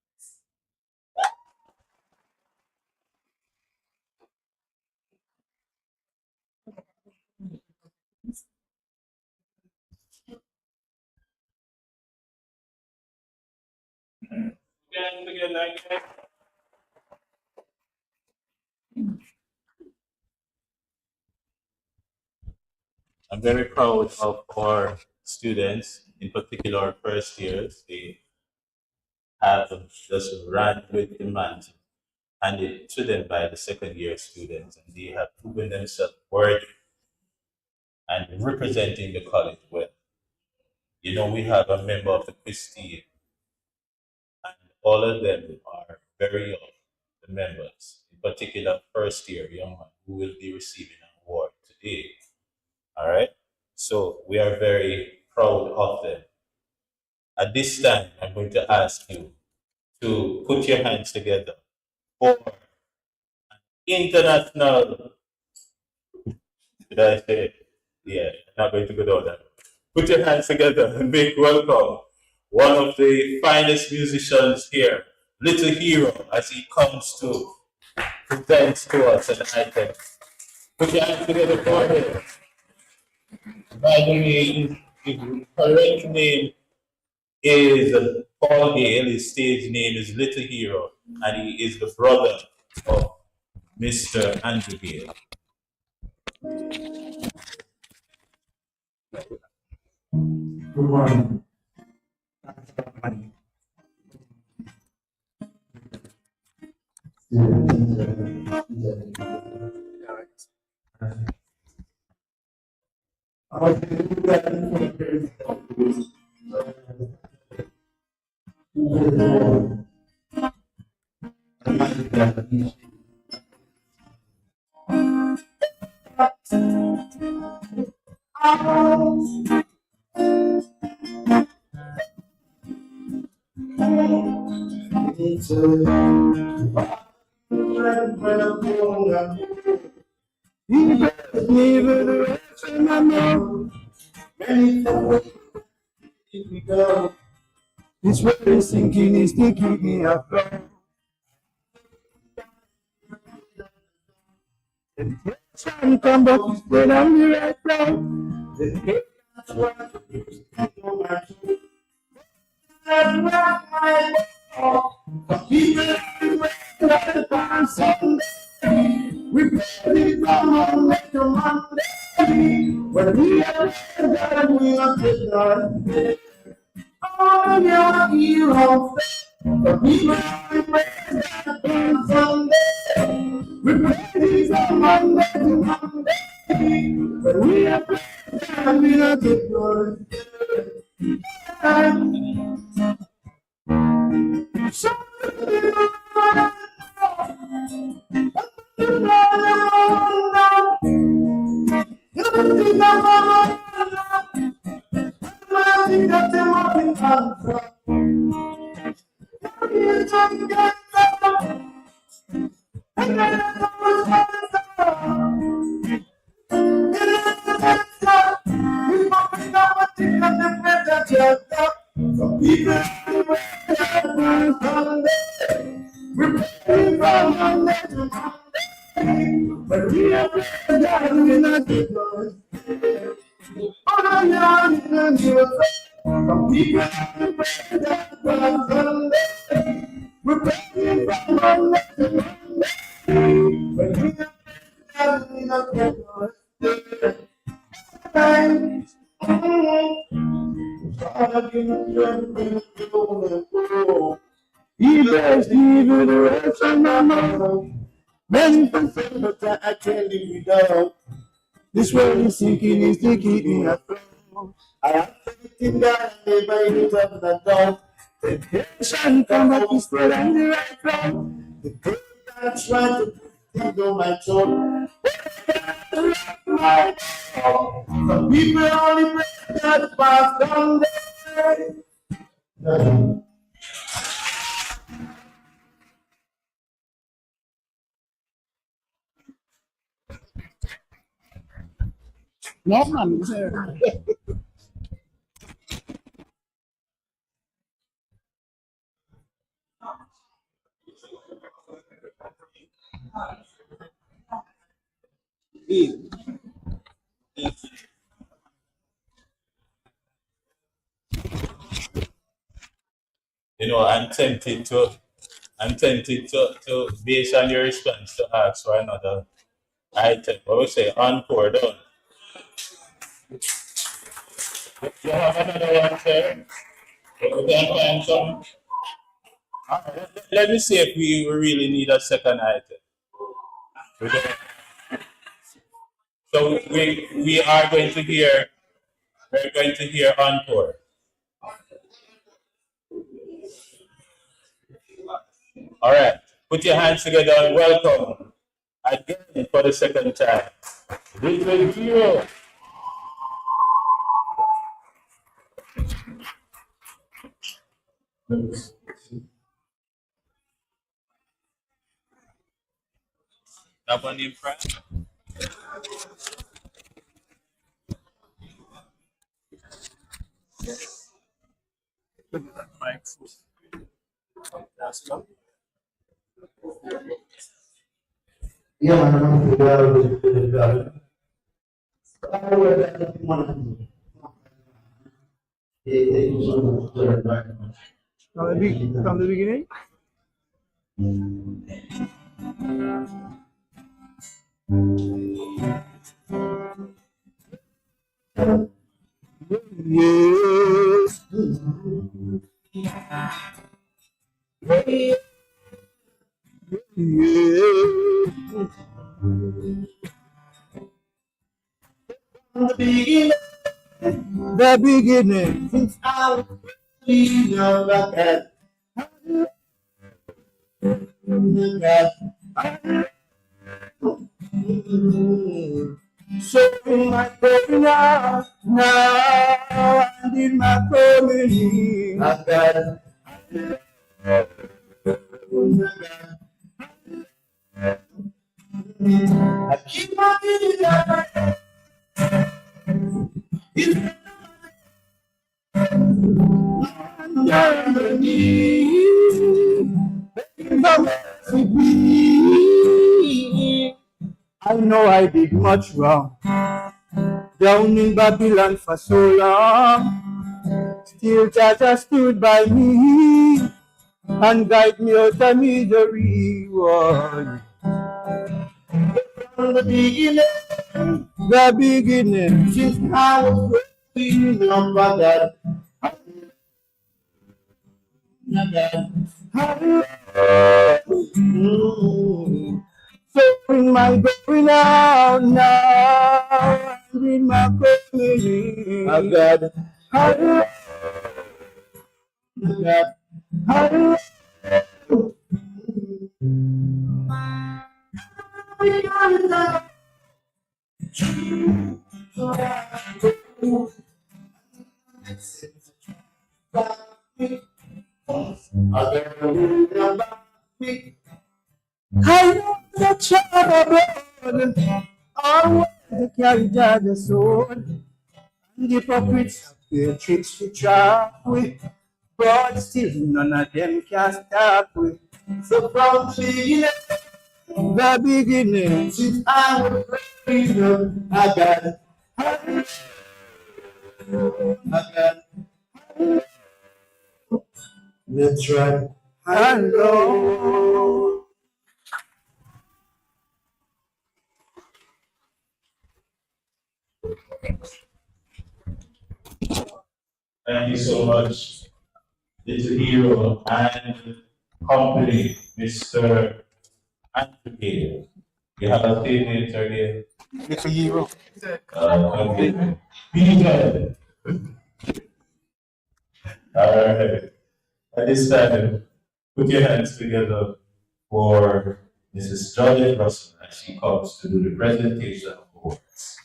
I'm very proud of our students, in particular our first years. They have just run with the mantle handed to them by the second year students, and they have proven themselves worthy and representing the college well. We have a member of the quiz team, and all of them are very young, the members, in particular first year young man who will be receiving an award today. All right. So we are very proud of them. At this time, I'm going to ask you to put your hands together for an international. Did I say? Yeah, I'm not going to go down that. Put your hands together and make welcome one of the finest musicians here, Little Hero, as he comes to present to us an item. Put your hands together for him. By the way, his correct name is Paul Gale. His stage name is Little Hero, and he is the brother of Mr. Andrew Gale. Good morning. This way is thinking is to keep me afloat. Sun come back when I'm the right now. That's what we pray from Monday to Monday. When we are there, we are together. All your heroes, But we will praise God on Sunday. We praise on Monday to Monday. But we are praised God, we are the Lord. But we are God, we not the Lord. Oh, yeah, we not the Lord. Some people praise God on Sunday. We're praying from Monday to Monday. But we are God, we not the Lord. He blessed me with the rest of my mouth. Many people that I can't live without. This world is sinking, is taking me afloat. I have faith in God, and never hit up the doubt. Temptation come up, is spread on the right road. The good that's trying to put on my soul. Some people only pray that past on the no, man, sir. You know, I'm tempted to based on your response to ask for another item. I would say encore done. Do you have another one, sir? We can find some. Let me see if we really need a second item. So we are going to hear encore. All right, put your hands together and welcome again for the second time. Little hero. That one in front. Yeah, from the beginning? Yes. The beginning, since I was young, so my baby now I did my family. I got I keep my baby I know I did much wrong down in Babylon for so long. Still Jah stood by me and guide me out of misery. From the beginning, since I was growing up, God. Mm. So in my going out now, and in my coming in, I got higher, I got higher. I know the trouble, always to carry the sword. The hypocrites their tricks to trap with, but still none of them can stop with. So from the beginning, since I was raised, I got, I got, let's try. Hello. Thank you so much, little hero and company, Mr. Andrew. You have a statement again. Little hero. Okay. Be good. All right. At this time, put your hands together for Mrs. Jolly Russell as she comes to do the presentation of awards.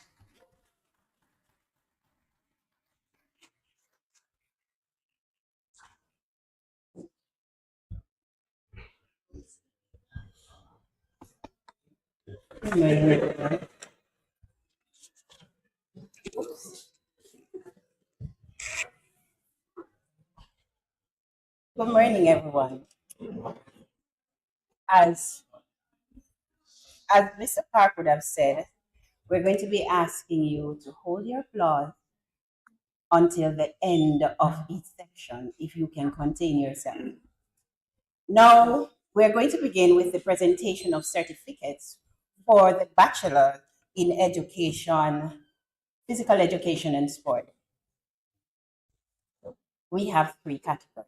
Good morning, everyone. As Mr. Park would have said, we're going to be asking you to hold your applause until the end of each section, if you can contain yourself. Now, we're going to begin with the presentation of certificates for the Bachelor in Education, Physical Education and Sport. We have 3 categories.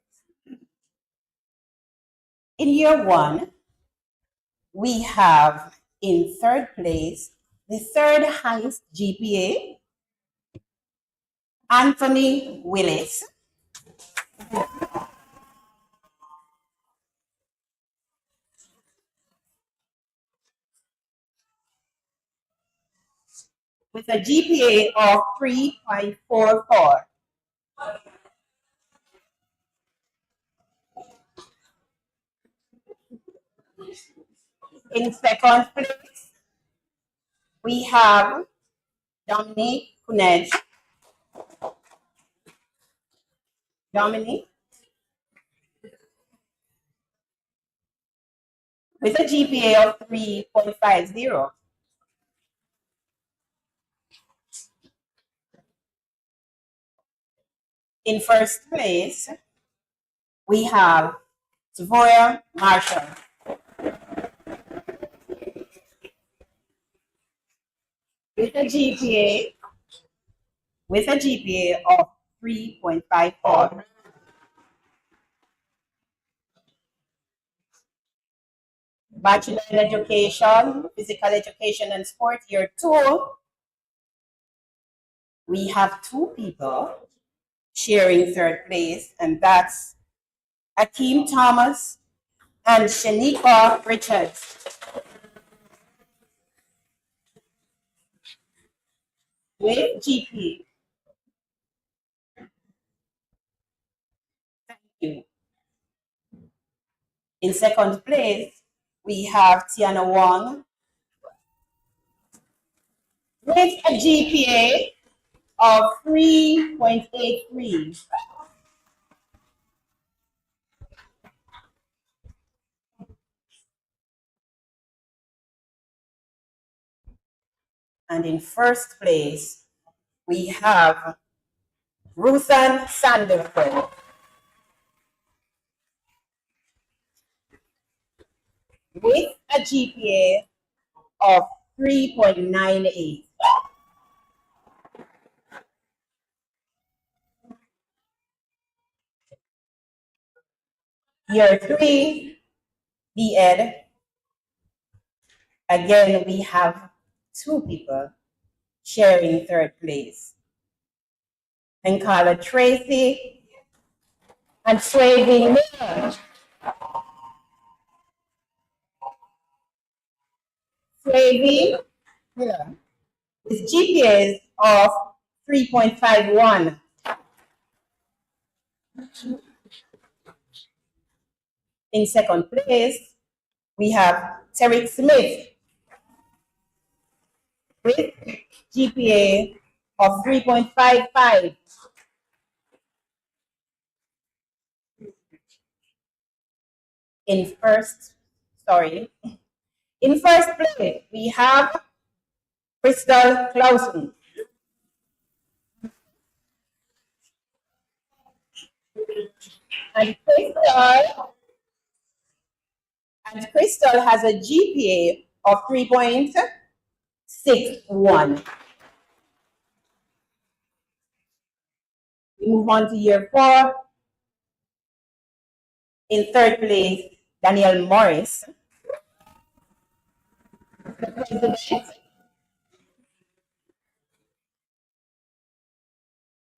In year 1, we have in 3rd place, the 3rd highest GPA, Anthony Willis. With a GPA of 3.44. In 2nd place, we have Dominique Kunej. Dominique, with a GPA of 3.50. In 1st place, we have Savoya Marshall. With a GPA of 3.54. Bachelor in Education, Physical Education and Sport, year 2. We have 2 people sharing 3rd place, and that's Akeem Thomas and Shanika Richards. With GP. Thank you. In 2nd place, we have Tiana Wong with a GPA of 3.83. And in 1st place, we have Ruthan Sanderford with a GPA of 3.98. Year 3, B.Ed. Again, we have 2 people sharing 3rd place. And Carla Tracy and Swavy Miller. Swavy Miller. His GPA is of 3.51. In 2nd place, we have Terry Smith with GPA of 3.55. In first place, we have Crystal Clausen. And Crystal has a GPA of 3.61. We move on to year 4. In 3rd place, Daniel Morris.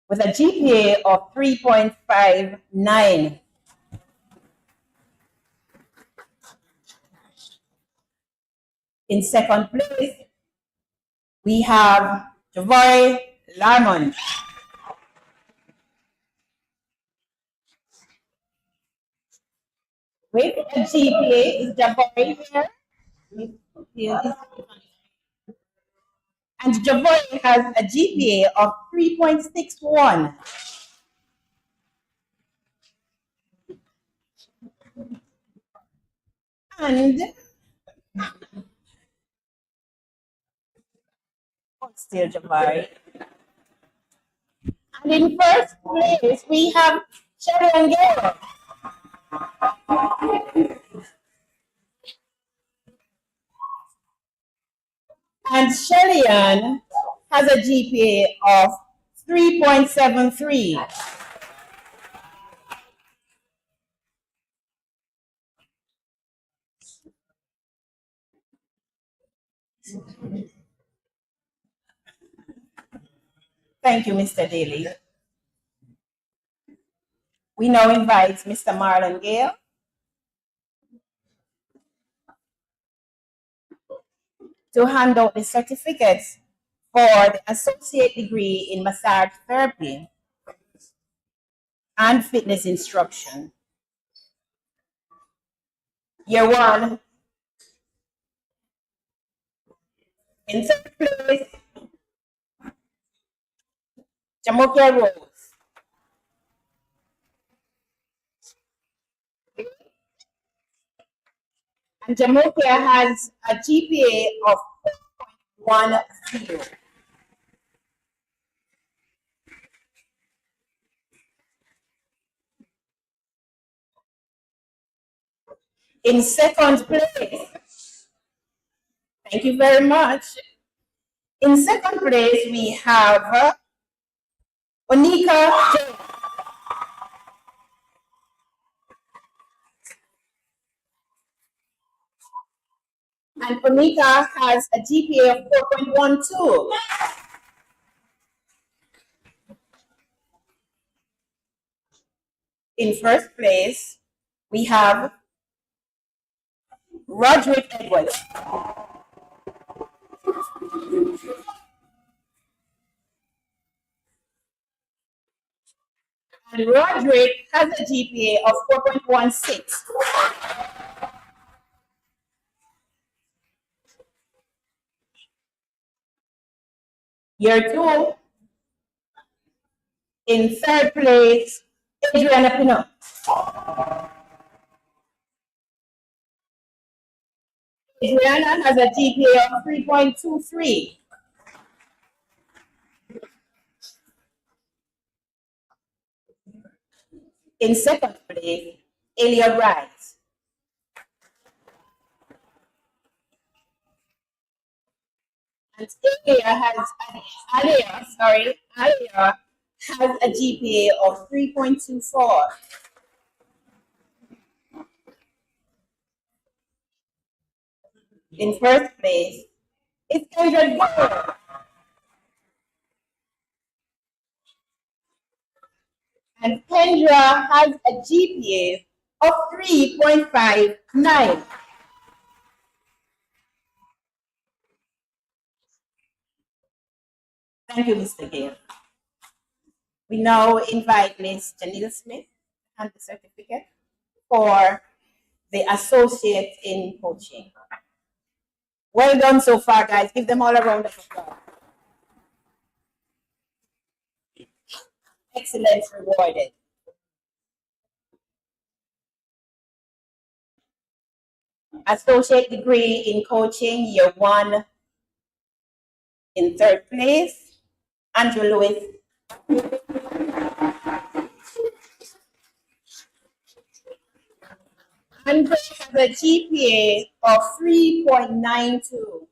With a GPA of 3.59. In 2nd place, we have Javoy Lamont. With a GPA, is Javoy here? And Javoy has a GPA of 3.61. And still Javoy. And in 1st place, we have Sharon Gale. And Shellyan has a GPA of 3.73. Thank you, Mr. Daly. We now invite Mr. Marlon Gale to hand out the certificates for the associate degree in massage therapy and fitness instruction. Year 1. In 3rd place, Jamokia Rose. And Jamokia has a GPA of 4.10. In 2nd place, thank you very much. In 2nd place, we have Onika Jones. And Onika has a GPA of 4.12. In 1st place, we have Roderick Edwards. And Roderick has a GPA of 4.16. Year 2, in 3rd place, Adriana Pinot. Adriana has a GPA of 3.23. In 2nd place, Elia Bright. And Alia has a GPA of 3.24. In first place is Kendra Gore. And Kendra has a GPA of 3.59. Thank you, Mr. Gale. We now invite Ms. Janita Smith and the certificate for the associate in coaching. Well done so far, guys. Give them all a round of applause. Excellence rewarded. Associate degree in coaching, year 1, in 3rd place, Andrew Lewis. Andrew has a GPA of 3.92.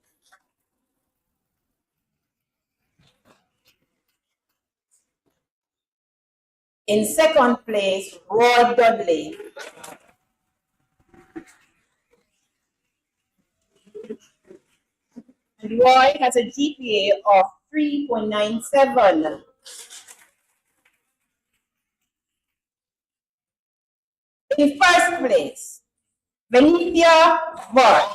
In 2nd place, Roy Dudley. And Roy has a GPA of 3.97. In 1st place, Benicia Vaughn.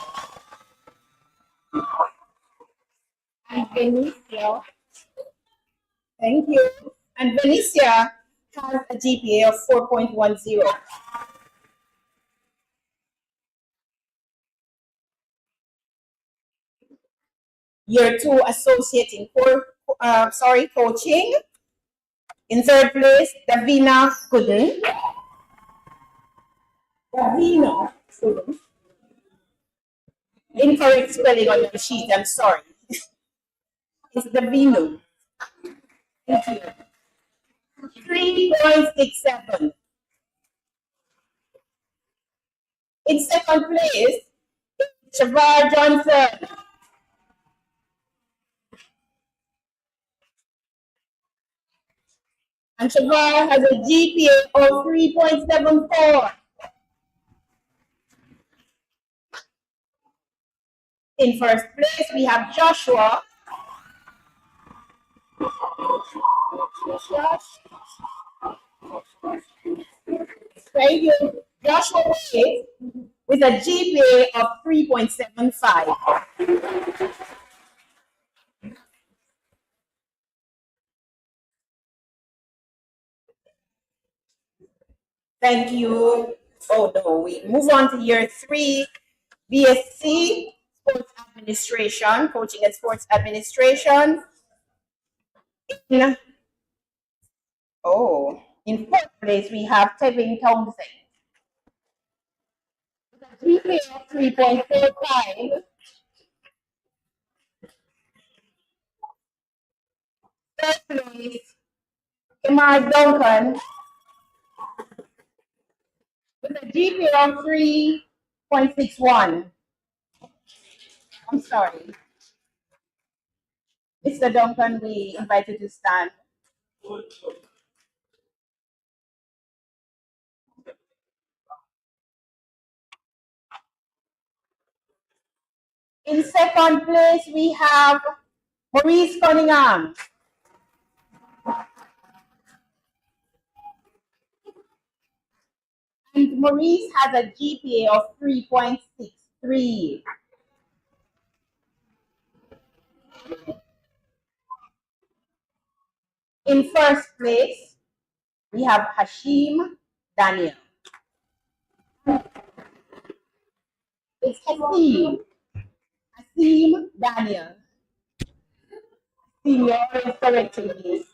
And Benicia, thank you. And Benicia has a GPA of 4.10. Year 2 associate in coaching. In 3rd place, Davina Gooden. Davina Gooden. Incorrect spelling on your sheet, I'm sorry. It's Davino. Thank you. 3.67. In 2nd place, Shavar Johnson. And Shavar has a GPA of 3.74. In 1st place, we have Joshua. Thank you. Joshua with a GPA of 3.75. Thank you. Oh no, we move on to year 3, BSc, Sports Administration, Coaching and Sports Administration. In 4th place, we have Tevin Townsend. GPA of 3.45. 3rd place, Imar Duncan with a GPA of 3.61. I'm sorry. Mr. Duncan, we invite you to stand. In 2nd place, we have Maurice Cunningham. And Maurice has a GPA of 3.63. In 1st place, we have Hashim Daniel. It's Hasim Daniel. Senior is correcting me.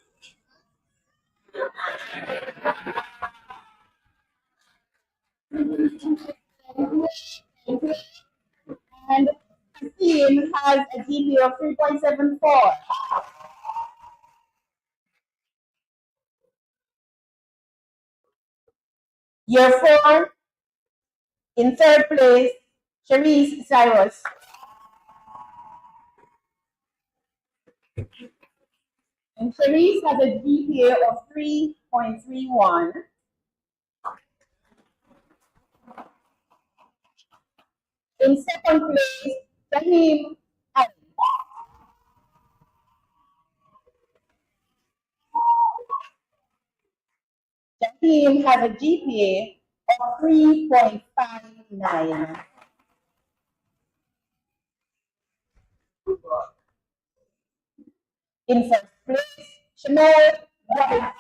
And Hasim has a GPA of 3.74. Year 4, in 3rd place, Cherise Cyrus. And Cherise has a GPA of 3.31. In 2nd place, Tahim Ali. Tahim has a GPA of 3.59. In first place, Shamel Robinson.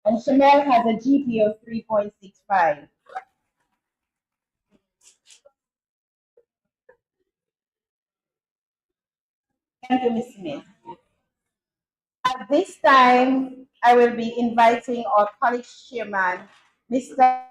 And Shamel has a GPA of 3.65. Thank you, Ms. Smith. At this time, I will be inviting our college chairman, Mr.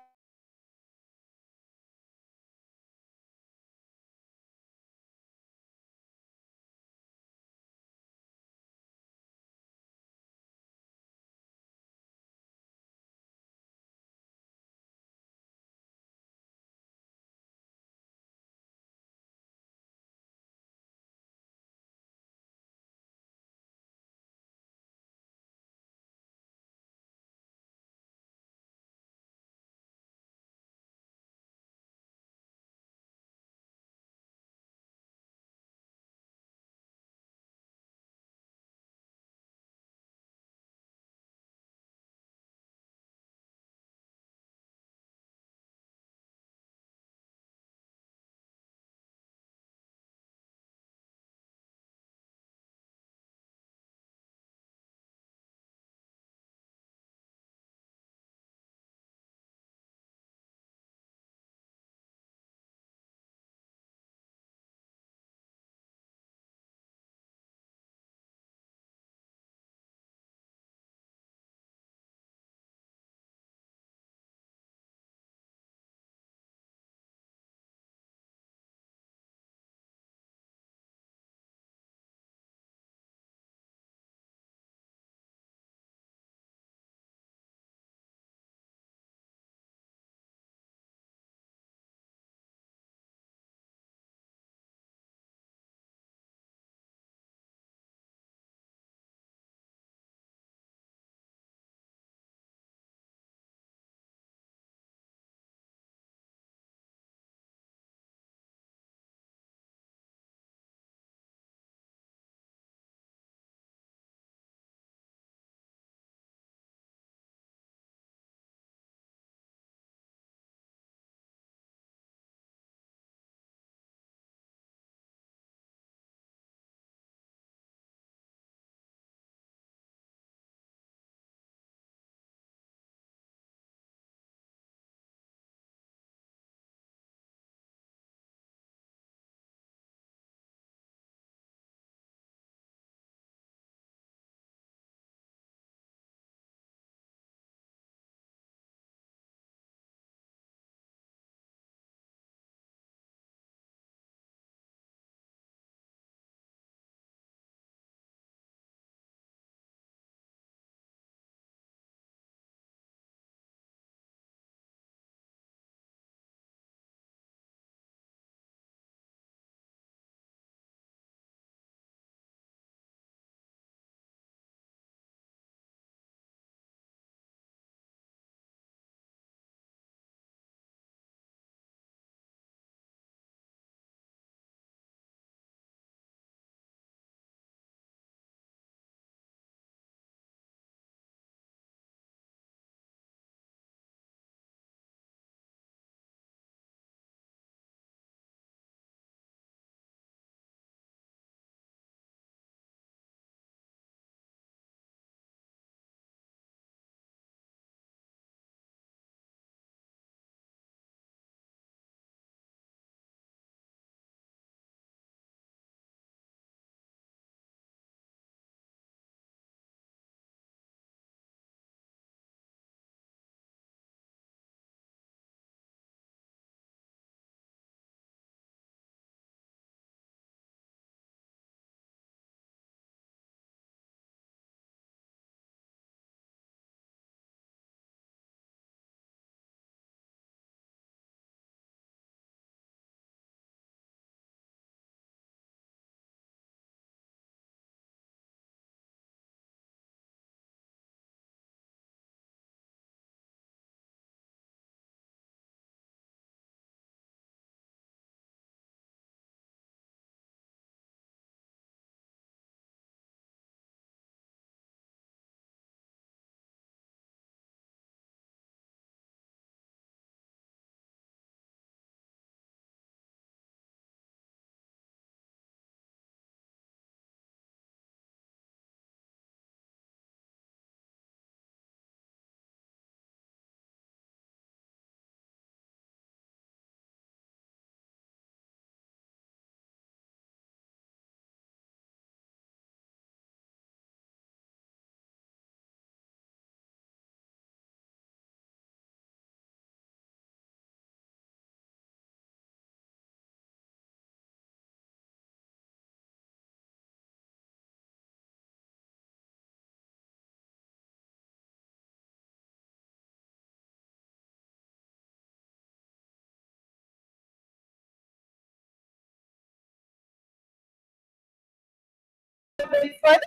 Bedford,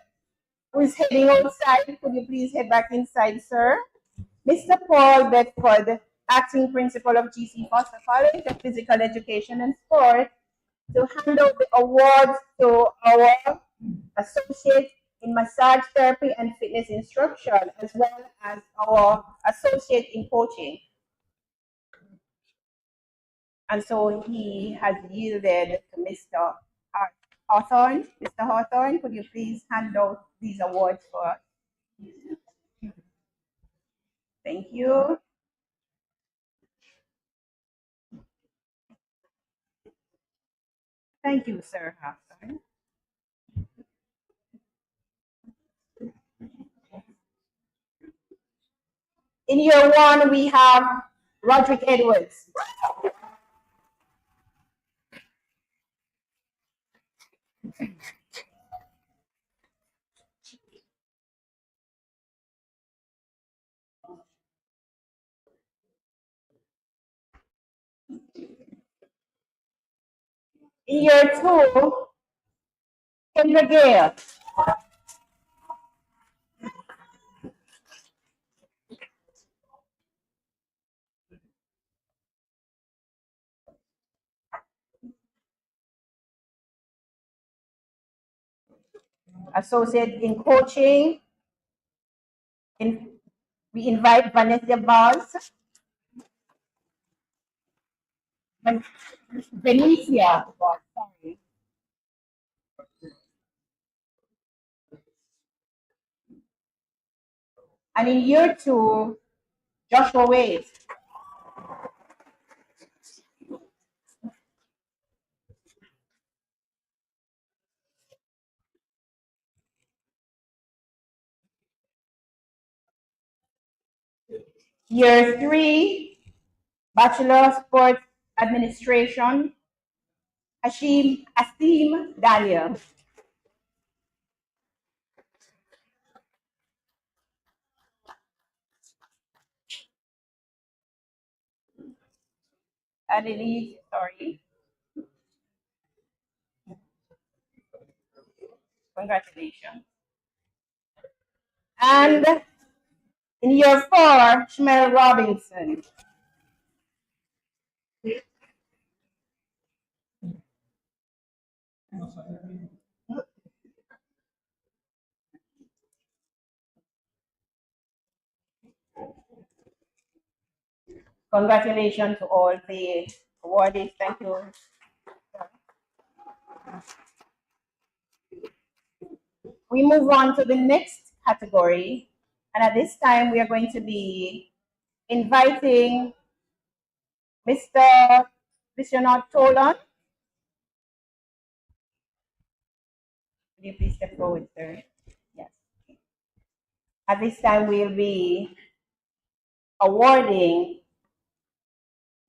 who is heading outside. Could you please head back inside, sir? Mr. Paul Bedford, acting principal of GC Foster College of Physical Education and Sport, to hand out the awards to our associate in massage therapy and fitness instruction, as well as our associate in coaching. And so he has yielded to Mr. Hawthorne. Mr. Hawthorne, could you please hand out these awards for us? Thank you. Thank you, Sir Hawthorne. In year one, we have Roderick Edwards. In year two, Kendra Gale. Associate in coaching. We invite Vanessa Vaz. Benicia, sorry. And in year two, Joshua Wade. Year three, Bachelor of Sports Administration, Asim Daniel. Adelie, sorry. Congratulations. And in year four, Shmel Robinson. Congratulations to all the awardees. Thank you. We move on to the next category. And at this time, we are going to be inviting Mr. Vishwanath Tolan. Could you please step forward, sir? Yes. At this time, we'll be awarding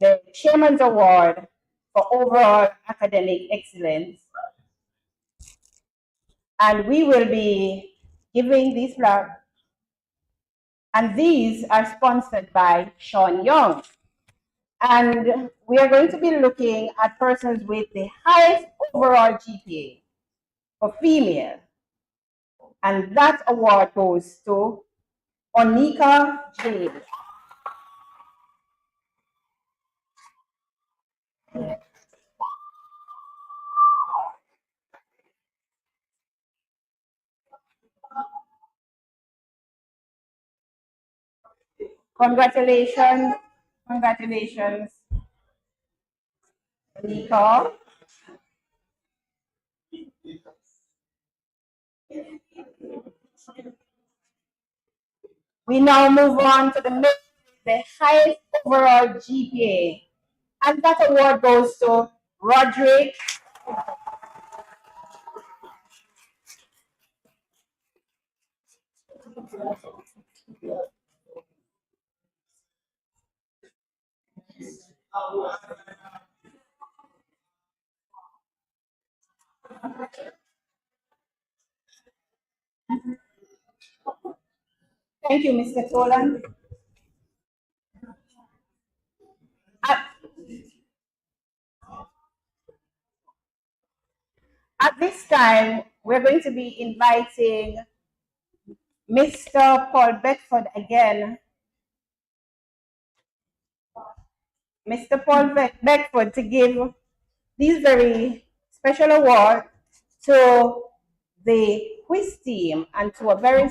the Chairman's Award for overall academic excellence. And we will be giving these flags. And these are sponsored by Sean Young. And we are going to be looking at persons with the highest overall GPA for female. And that award goes to Onika Jade. Congratulations. Congratulations, Onika. We now move on to the highest overall GPA. And that award goes to Roderick. Thank you, Mr. Tolan. At this time, we're going to be inviting Mr. Paul Beckford again. Mr. Paul Beckford to give these very special award to the quiz team and to a very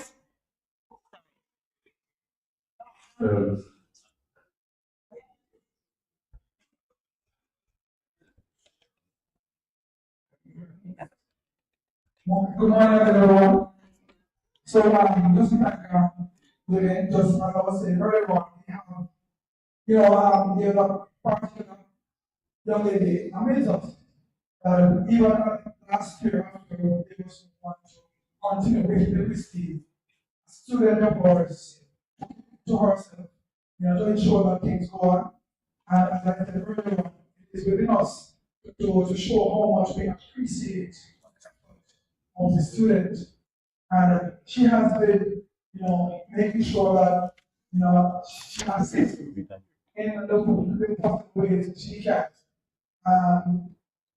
Good morning, everyone. So, just like just as I was saying earlier, we have, there's a particular young lady, amazing. Even last year, after they was want to continue with the Christie, a student of ours, to herself, to ensure that things go on. And as I said earlier, it is within us to show how much we appreciate of the student. And she has been, making sure that, she assists in the possible ways she can.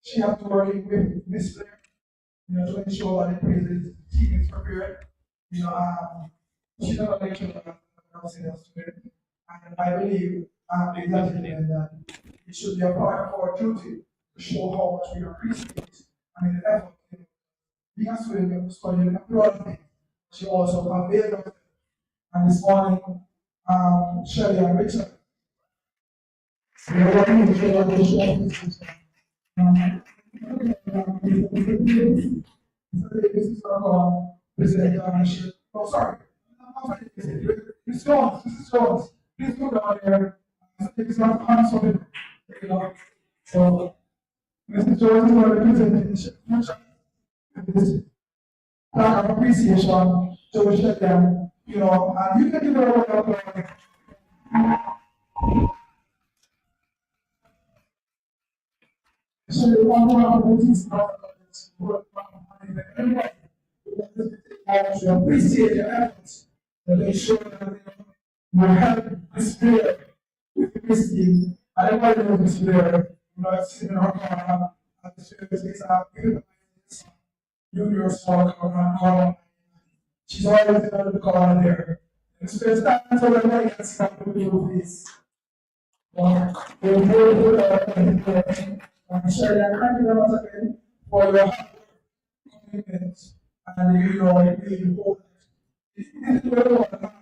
She has to work with Miss Blair, to ensure that the team is prepared. She's not a lecturer, I'm saying that student. And I believe exactly that it should be a part of our duty to show how much we appreciate the effort. Being a student, studying abroad, she also availed herself. And this morning, Shelley and Richard, we are working together to share this. This is our president. Oh, sorry. Miss Jones, Mrs. Jones, please go down there. Take this off hands of it. So, Mrs. Jones is going to present this plaque of appreciation to share them, and you can give her a round of applause. So, one more of these to appreciate your efforts to make sure that you help this player with the Christie. And everybody knows this player, it's sitting in her corner, and the students is a junior small corner. She's always in the corner there. The students stand so that everybody can see that beautiful face. We're very good Shelley, I thank you very much again for your commitment and it really important. This is very important.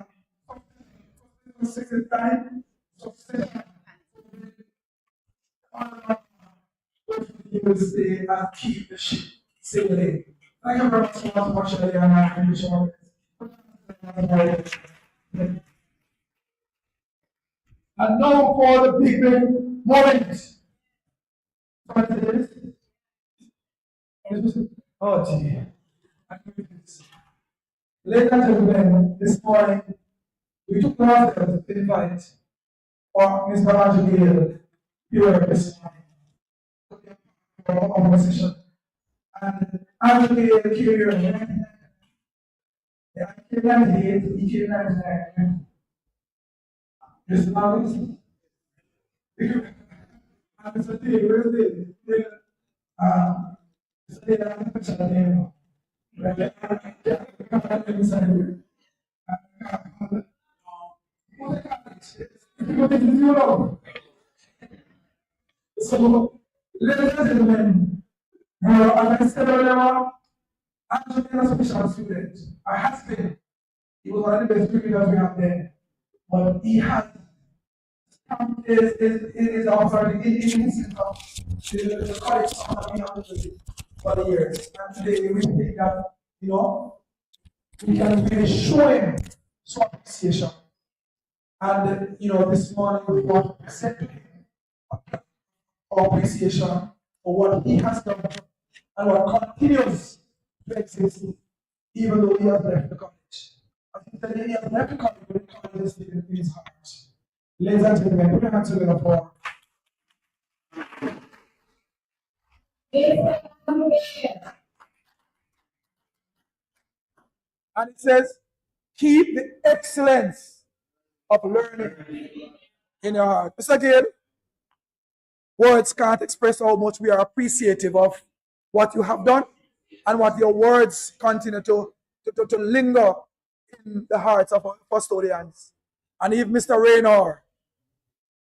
Success time, you will stay and keep the ship sailing. Thank you very much for Shelley and I appreciate it. And now for the big moment. Oh, gee. Ladies and gentlemen, this morning we took ourselves to invite Ms. Baraji Gale here this morning for our session. And Andrew Gale came here in 1998, he came in 1999. This morning, and it's a day, where's the day? It's a day that I'm going to name. So, ladies and gentlemen, as I said earlier, Andrew is a special student. Our husband, he was one of the best people we have there, but he has is offering the college for the years. And today we think that, we can really show him some appreciation. And, this morning we want to present to him our appreciation for what he has done and what continues to exist even though he has left the college. I think that he has left the college, but the college is still in his heart. Ladies and gentlemen, put your hands together for. And it says, keep the excellence of learning in your heart. Mr. Gale, words can't express how much we are appreciative of what you have done and what your words continue to linger in the hearts of our custodians. And if Mr. Raynor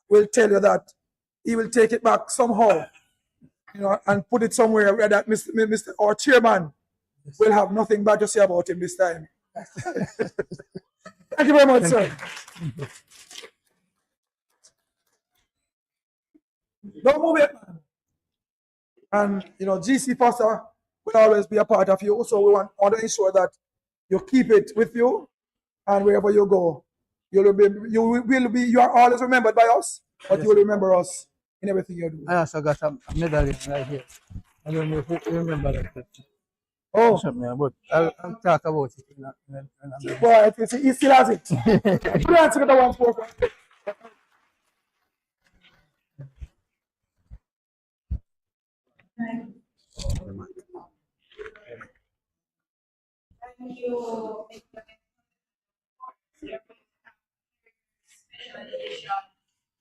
will tell you that he will take it back somehow, and put it somewhere where that Mr. or chairman will have nothing bad to say about him this time. Thank you very much, sir. Don't move it, man. And GC Foster will always be a part of you. So we want to ensure that you keep it with you, and wherever you go, you are always remembered by us, but you will remember us in everything you do. I also got a medallion right here. I don't know if you remember that. Oh, But I'll talk about it. well, he still has it. You answer the one for. Thank you. Special edition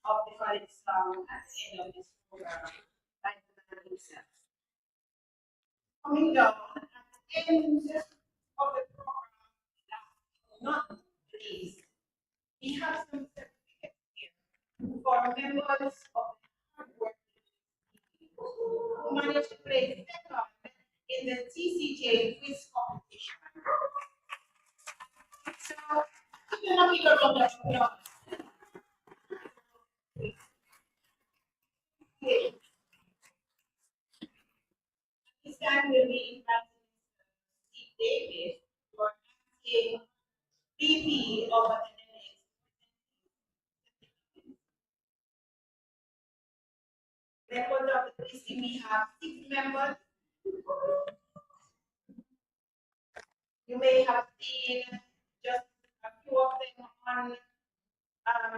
of the college song at the end of this program. Thank you. Coming down at the end of the program, not least, we have some certificates here for members of the hard work who managed to place second in the TCJ quiz competition. So, give them a big round of applause. This time we'll be inviting Steve Davis for acting VP of Academics. Record of the quiz team, we have 6 members. You may have seen just a few of them on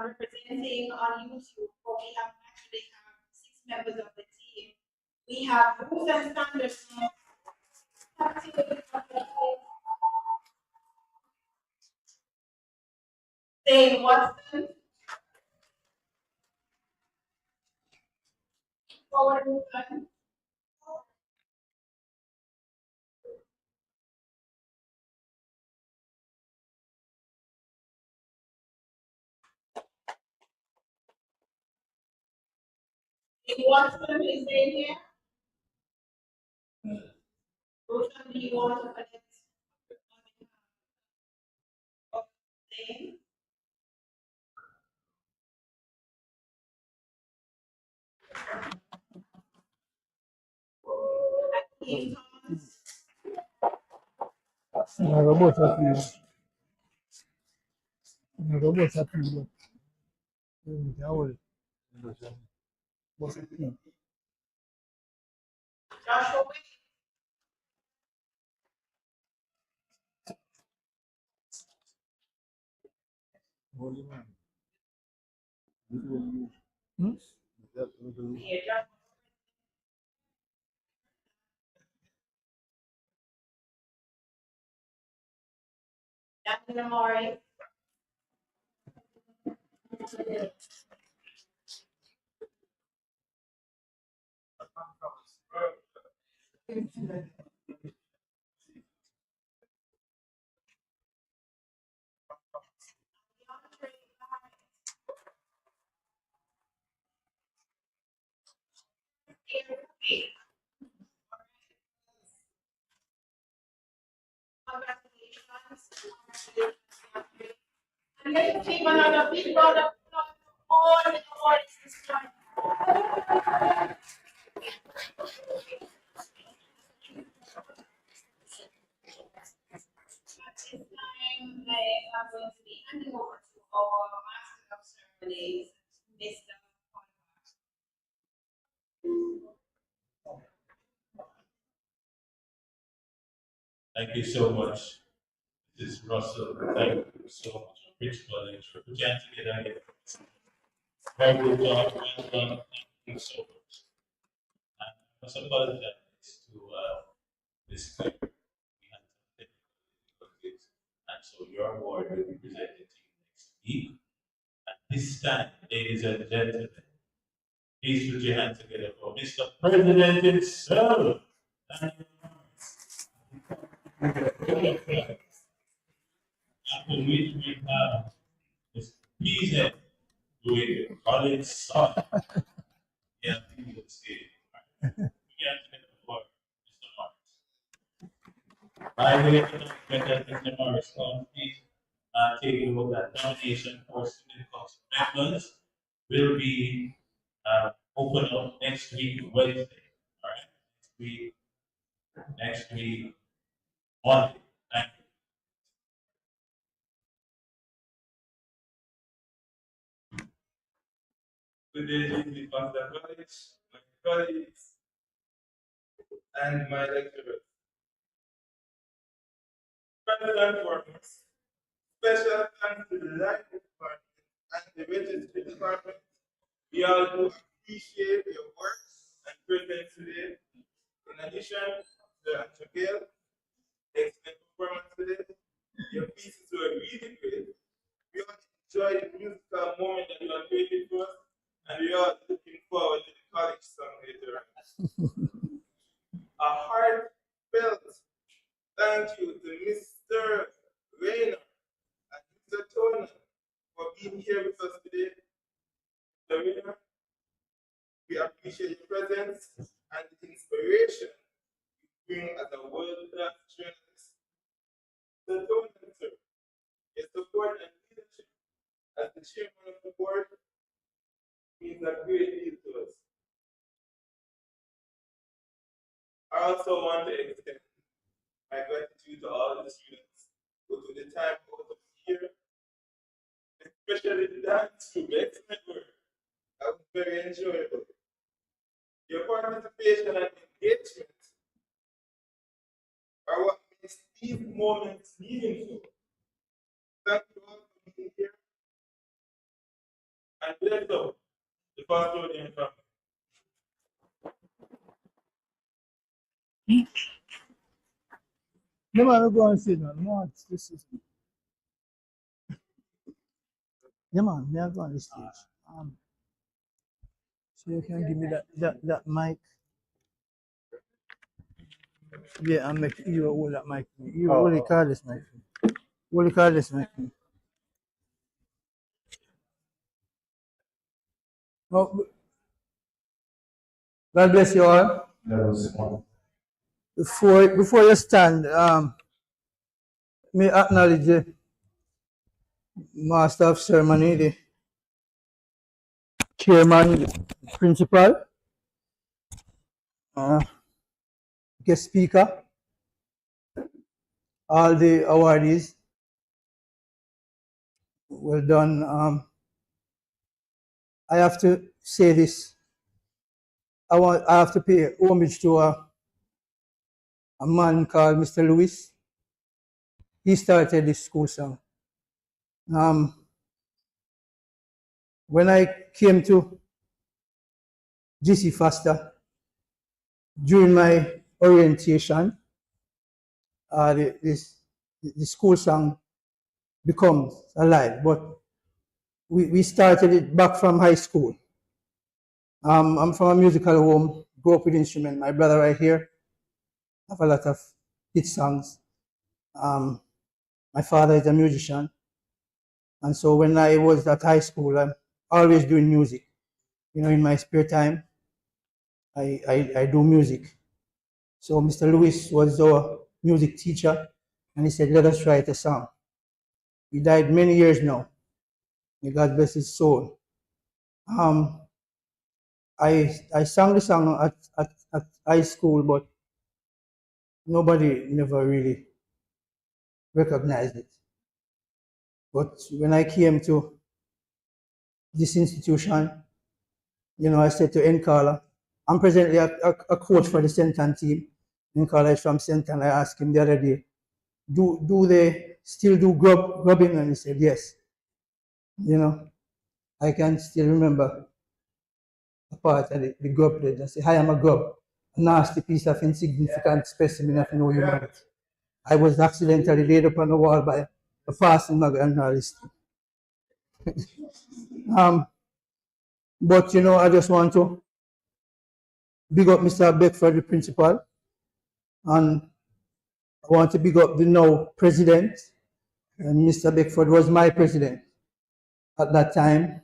representing on YouTube, but we actually have 6 members of the team. We have Ruth and Sanderson, Dane Watson, Howard Wilson, Dane Watson is in here. Wilson, do you want to connect on Dane? Akeem Thomas. Joshua Wade. Here, Joshua. Daniel Amore. And let's give another big round of applause to all the awards this time. At this time, I am going to be handing over to our Master of Ceremonies, Mr. Thank you so much, Mrs. Russell. Thank you so much, Principal Lecturer. Put your hands together again. Very good job. Well done. Thank you so much. And I must apologize to Ms. Cliff. We had some technical difficulties. And so your award will be presented to you next week. At this time, ladies and gentlemen, please put your hands together for Mr. President himself. Thank you. After which we have Mr. PZ with college son. Yeah, people say. We can take the floor, Mr. Morris. By the way, Mr. Morris, please take a look at nomination for student council members will be open up next week, Wednesday. All right, next week, Monday. Thank you. Good evening, the Pastor College, my colleagues, and my lecturers. First and foremost, special thanks to the Life Department and the Registry Department. We all do appreciate your work and presence today. In addition to Angel, excellent performance today. Your pieces were really great. We all enjoyed the musical moment that you have created for us, and we are looking forward to the college song later on. A heartfelt thank you to Mr. Rayner and Mr. Toner for being here with us today. Mr. Rayner, we appreciate your presence and the inspiration you bring as a world-class journalist. Mr. Toner, sir, your support and leadership as the chairman of the board means a great deal to us. I also want to extend my gratitude to all the students who took the time out of here, especially the dance group, excellent work. That was very enjoyable. Your participation and engagement are what makes these moments meaningful. Thank you all for being here. And bless up the custodian family. No man, we go and sit, man. No, this is. Yeah, man, me I go on the stage. So you can give me that mic. Yeah, and make you hold that mic. You only call this mic. Only call this mic. Oh, God bless you all. Before you stand, me acknowledge the master of ceremony, the chairman, the principal, guest speaker, all the awardees. Well done. I have to say this. I have to pay homage to a man called Mr. Lewis. He started this school song. When I came to GC Foster during my orientation, the school song becomes alive. But we started it back from high school. I'm from a musical home, grew up with instrument. My brother right here have a lot of hit songs. My father is a musician. And so when I was at high school, I'm always doing music. You know, in my spare time, I do music. So Mr. Lewis was our music teacher, and he said, let us write a song. He died many years now. May God bless his soul. I sang the song at high school, but nobody never really recognized it. But when I came to this institution, you know, I said to Nkala, I'm presently a coach for the Senton team. Nkala is from Senton. I asked him the other day, do they still do grubbing? And he said, yes. You know, I can still remember a part of the grub pledge. I said, hi, I'm a grub. A nasty piece of insignificant specimen of no humanity. I was accidentally laid upon the wall by a passing mag and all this. But you know, I just want to big up Mr. Beckford, the principal, and I want to big up the now president, and Mr. Beckford was my president at that time.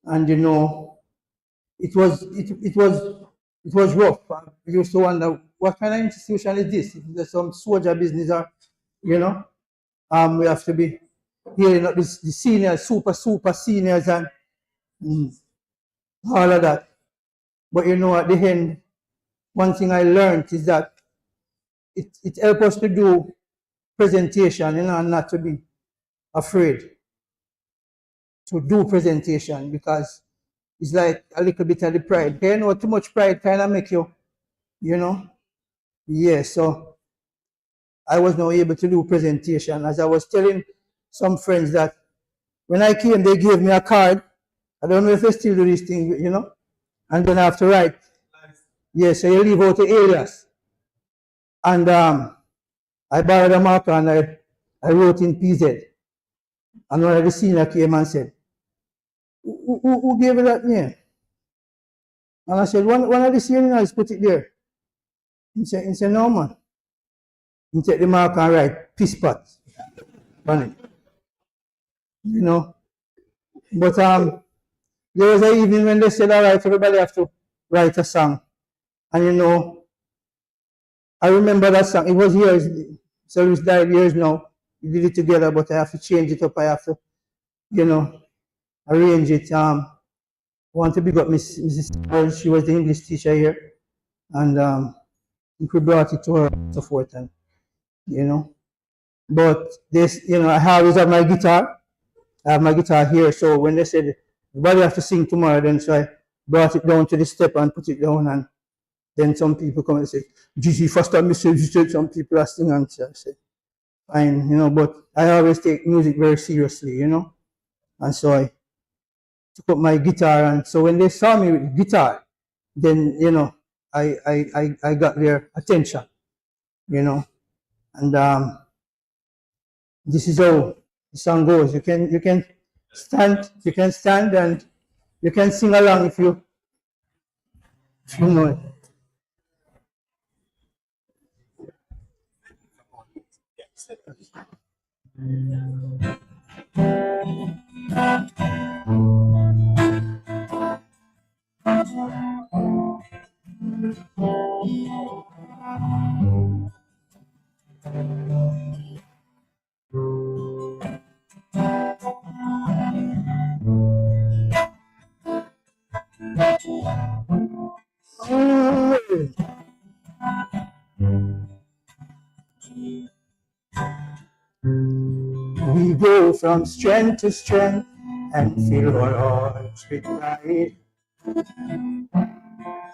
And you know, it was rough. I used to wonder what kind of institution is this? Is there some soldier business, or you know? We have to be hearing up the seniors, super seniors, and all of that. But you know, at the end, one thing I learned is that it helps us to do presentation, you know, and not to be afraid to do presentation, because it's like a little bit of the pride. You know, too much pride kind of make you, you know. Yeah, so I was not able to do presentation. As I was telling some friends that when I came, they gave me a card. I don't know if they still do this thing, you know. And then I have to write. Yeah, so you leave out the alias. And I borrowed a marker and I wrote in PZ. And one of the senior came and said, who gave you that name? And I said, one of the seniors put it there. He said, no man. He take the marker and write piss pot on it. You know. But there was an evening when they said, all right, everybody have to write a song. And you know, I remember that song. It was years, so it's died years now. We did it together, but I have to change it up. I have to, you know, arrange it. I want to big up Mrs. Burns. She was the English teacher here. And we brought it to her and so forth. And, you know, but this, you know, I always have my guitar. I have my guitar here. So when they said, everybody have to sing tomorrow, then so I brought it down to the step and put it down. And then some people come and say, GG, first time you said some people are singing. And I said, fine, you know, but I always take music very seriously, you know. And so I took up my guitar. And so when they saw me with guitar, then, you know, I got their attention, you know. And this is how the song goes. You can stand and you can sing along if you know it. We go from strength to strength and fill our hearts with pride.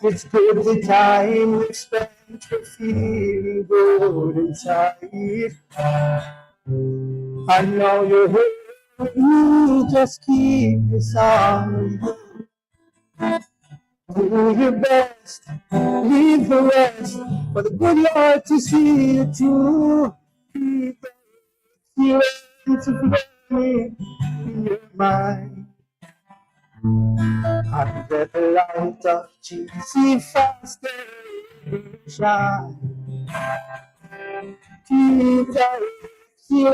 It's good the time we spent to feeling good inside. I know you're here with me, just keep this on. Do your best, leave the rest for the good Lord to see you through. Keep feeling to me in your mind. Under the light of Jesus, faster shine. Keep that feeling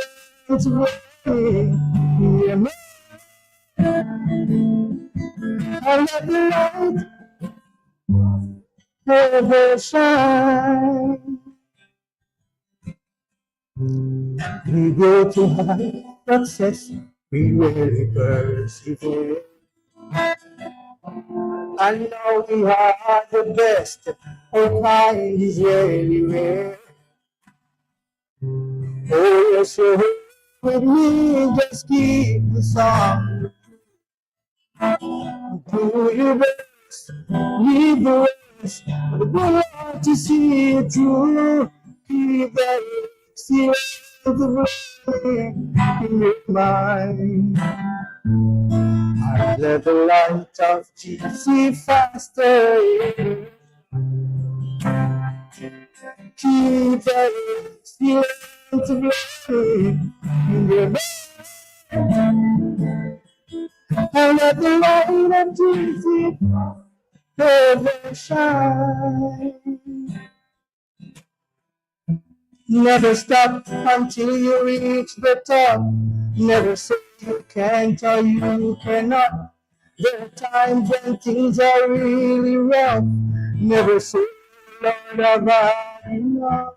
to me in your mind. And let the light ever shine. We go to high success, we really persevere. And now we are the best, our kind is really rare. Oh, yes, you're with me, just keep the song. Do your best, leave the rest, for the good Lord to see you through. Keep that seal of the flame in your mind. I let the light of Jesus faster. Keep that seal of the flame in your mind. And let the light of Jesus ever shine. Never stop until you reach the top. Never say you can't or you cannot. There are times when things are really rough. Never say, Lord, have I enough.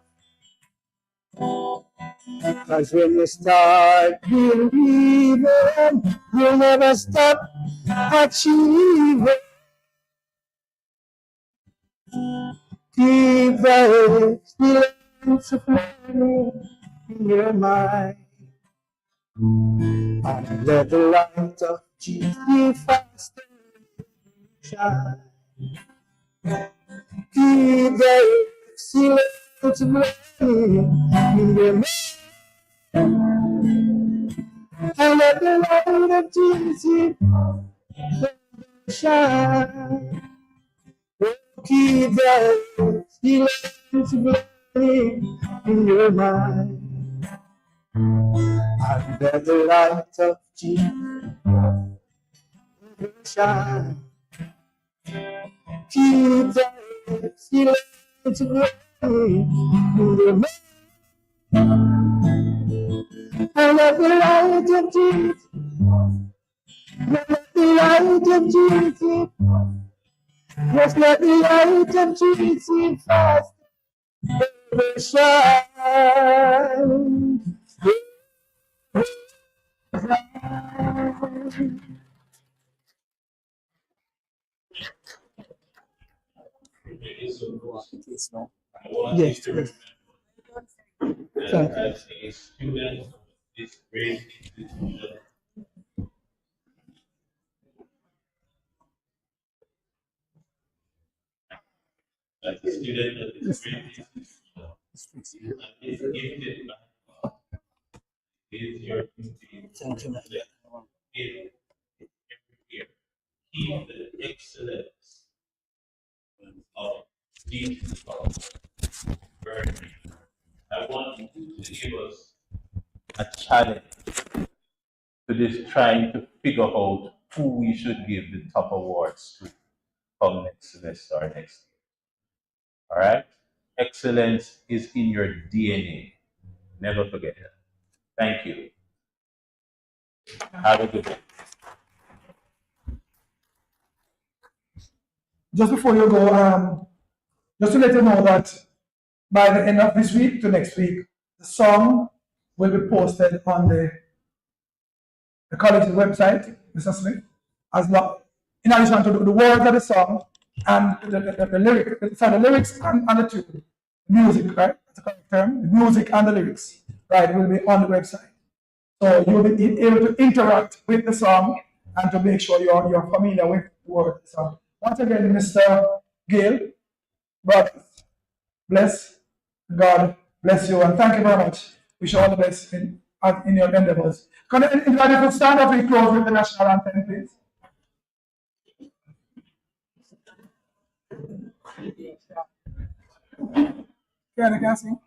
Cause when you start believing, you'll never stop achieving. Keep the experience of learning in your mind. And let the light of Jesus fast shine. Keep the excellence of learning in your mind. And let the light of Jesus shine. Keep the excellence of learning in your mind. And let the light of Jesus shine. Keep the excellence of learning in your mind. And let the light of Jesus, let the light of Jesus, just let the light of Jesus fast shine. Yes, yes. And as a student of this great institution, as a student of this great institution, and is gifted by God, it is your duty to give every year. Keep the excellence of Jesus burning. I want you to give us a challenge to this trying to figure out who we should give the top awards to come next semester or next year. All right? Excellence is in your DNA. Never forget that. Thank you. Have a good day. Just before you go, just to let you know that by the end of this week to next week, the song will be posted on the college's website, Mr. Smith, as well. In addition to the words of the song and the lyrics, the lyrics and the tune, music, right? That's a correct term. The music and the lyrics, right, will be on the website. So you'll be able to interact with the song and to make sure you're familiar with the words of the song. Once again, Mr. Gale, brothers, bless, God bless you, and thank you very much. Wish you all the best in your endeavors. Can you stand up and close with the national anthem, please? Can you sing?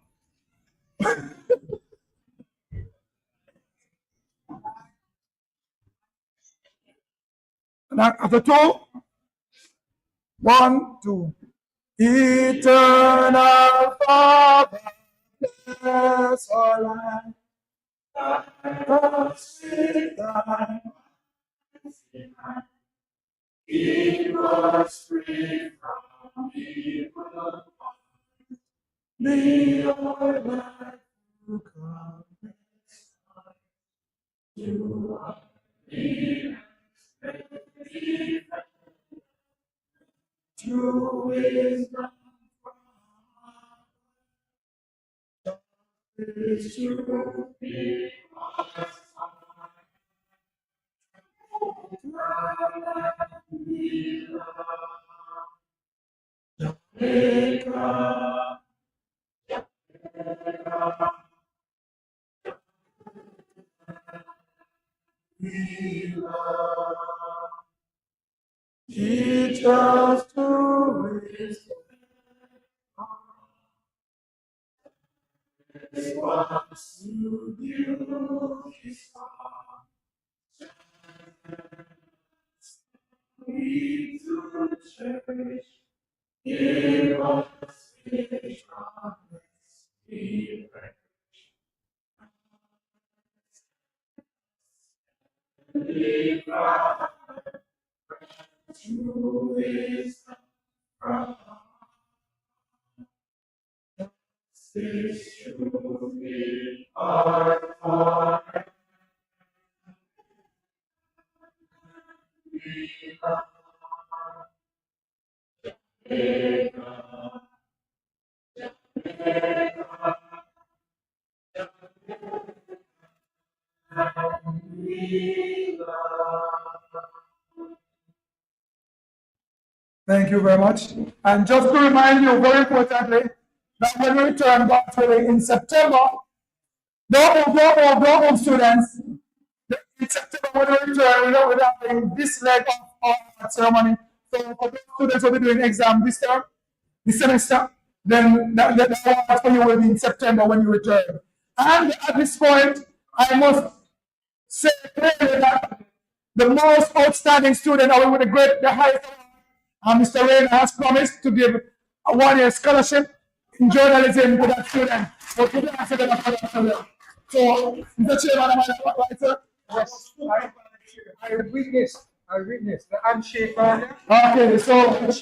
And after 2, 1, 2. Eternal Father, bless our life. Keep us free from evil. Be our life to come. You are true wisdom is true. Teach us to response to you. We to cherish. Give us faith, promise, Thank you very much. And just to remind you, very importantly, that when we return back to in September, no students. In September, when we return, we're having this leg of our ceremony. So for those students who will be doing exam this term, this semester, then the award for you will be in September when you return. And at this point, I must say clearly that the most outstanding student, or with the highest award, Mr. Rain has promised to give a one-year scholarship in journalism to that student. So, Mr. Chairman, am I right, sir? Yes, I witnessed the handshake earlier. Okay, so make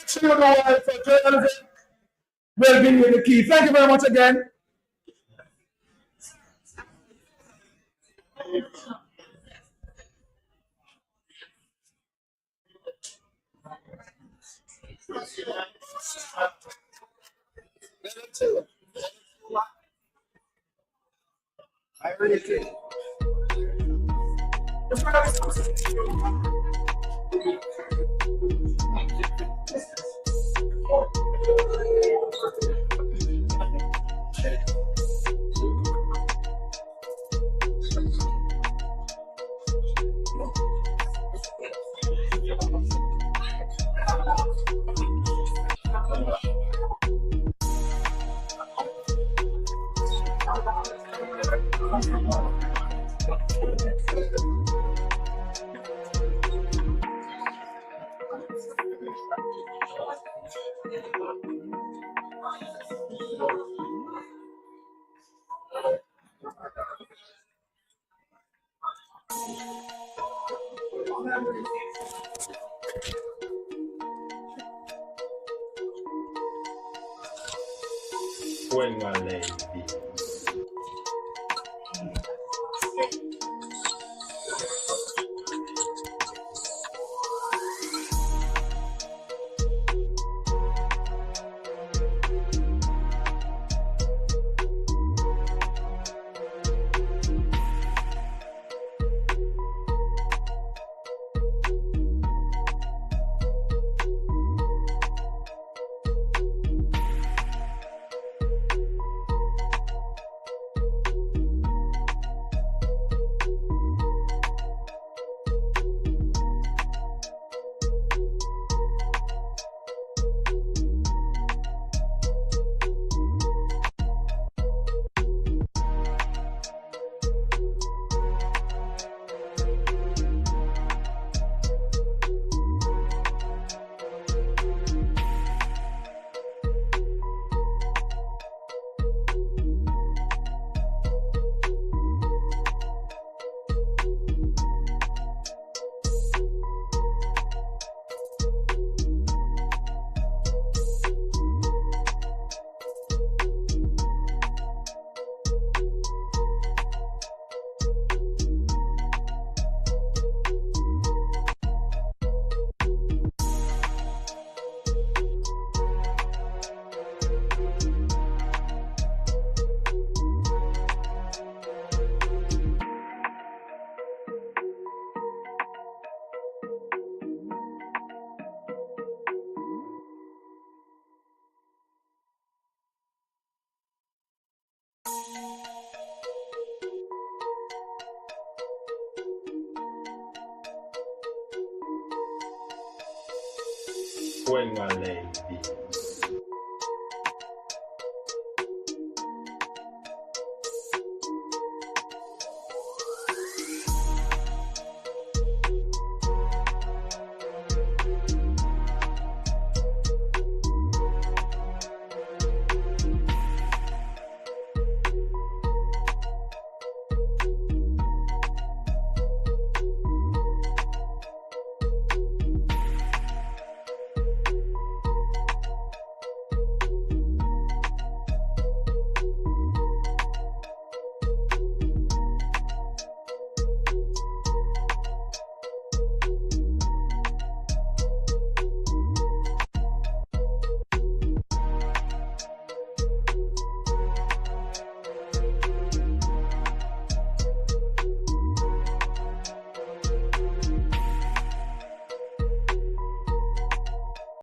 sure you know why for journalism will give you the key. Thank you very much again. I read it. Juega ley. Juega ley.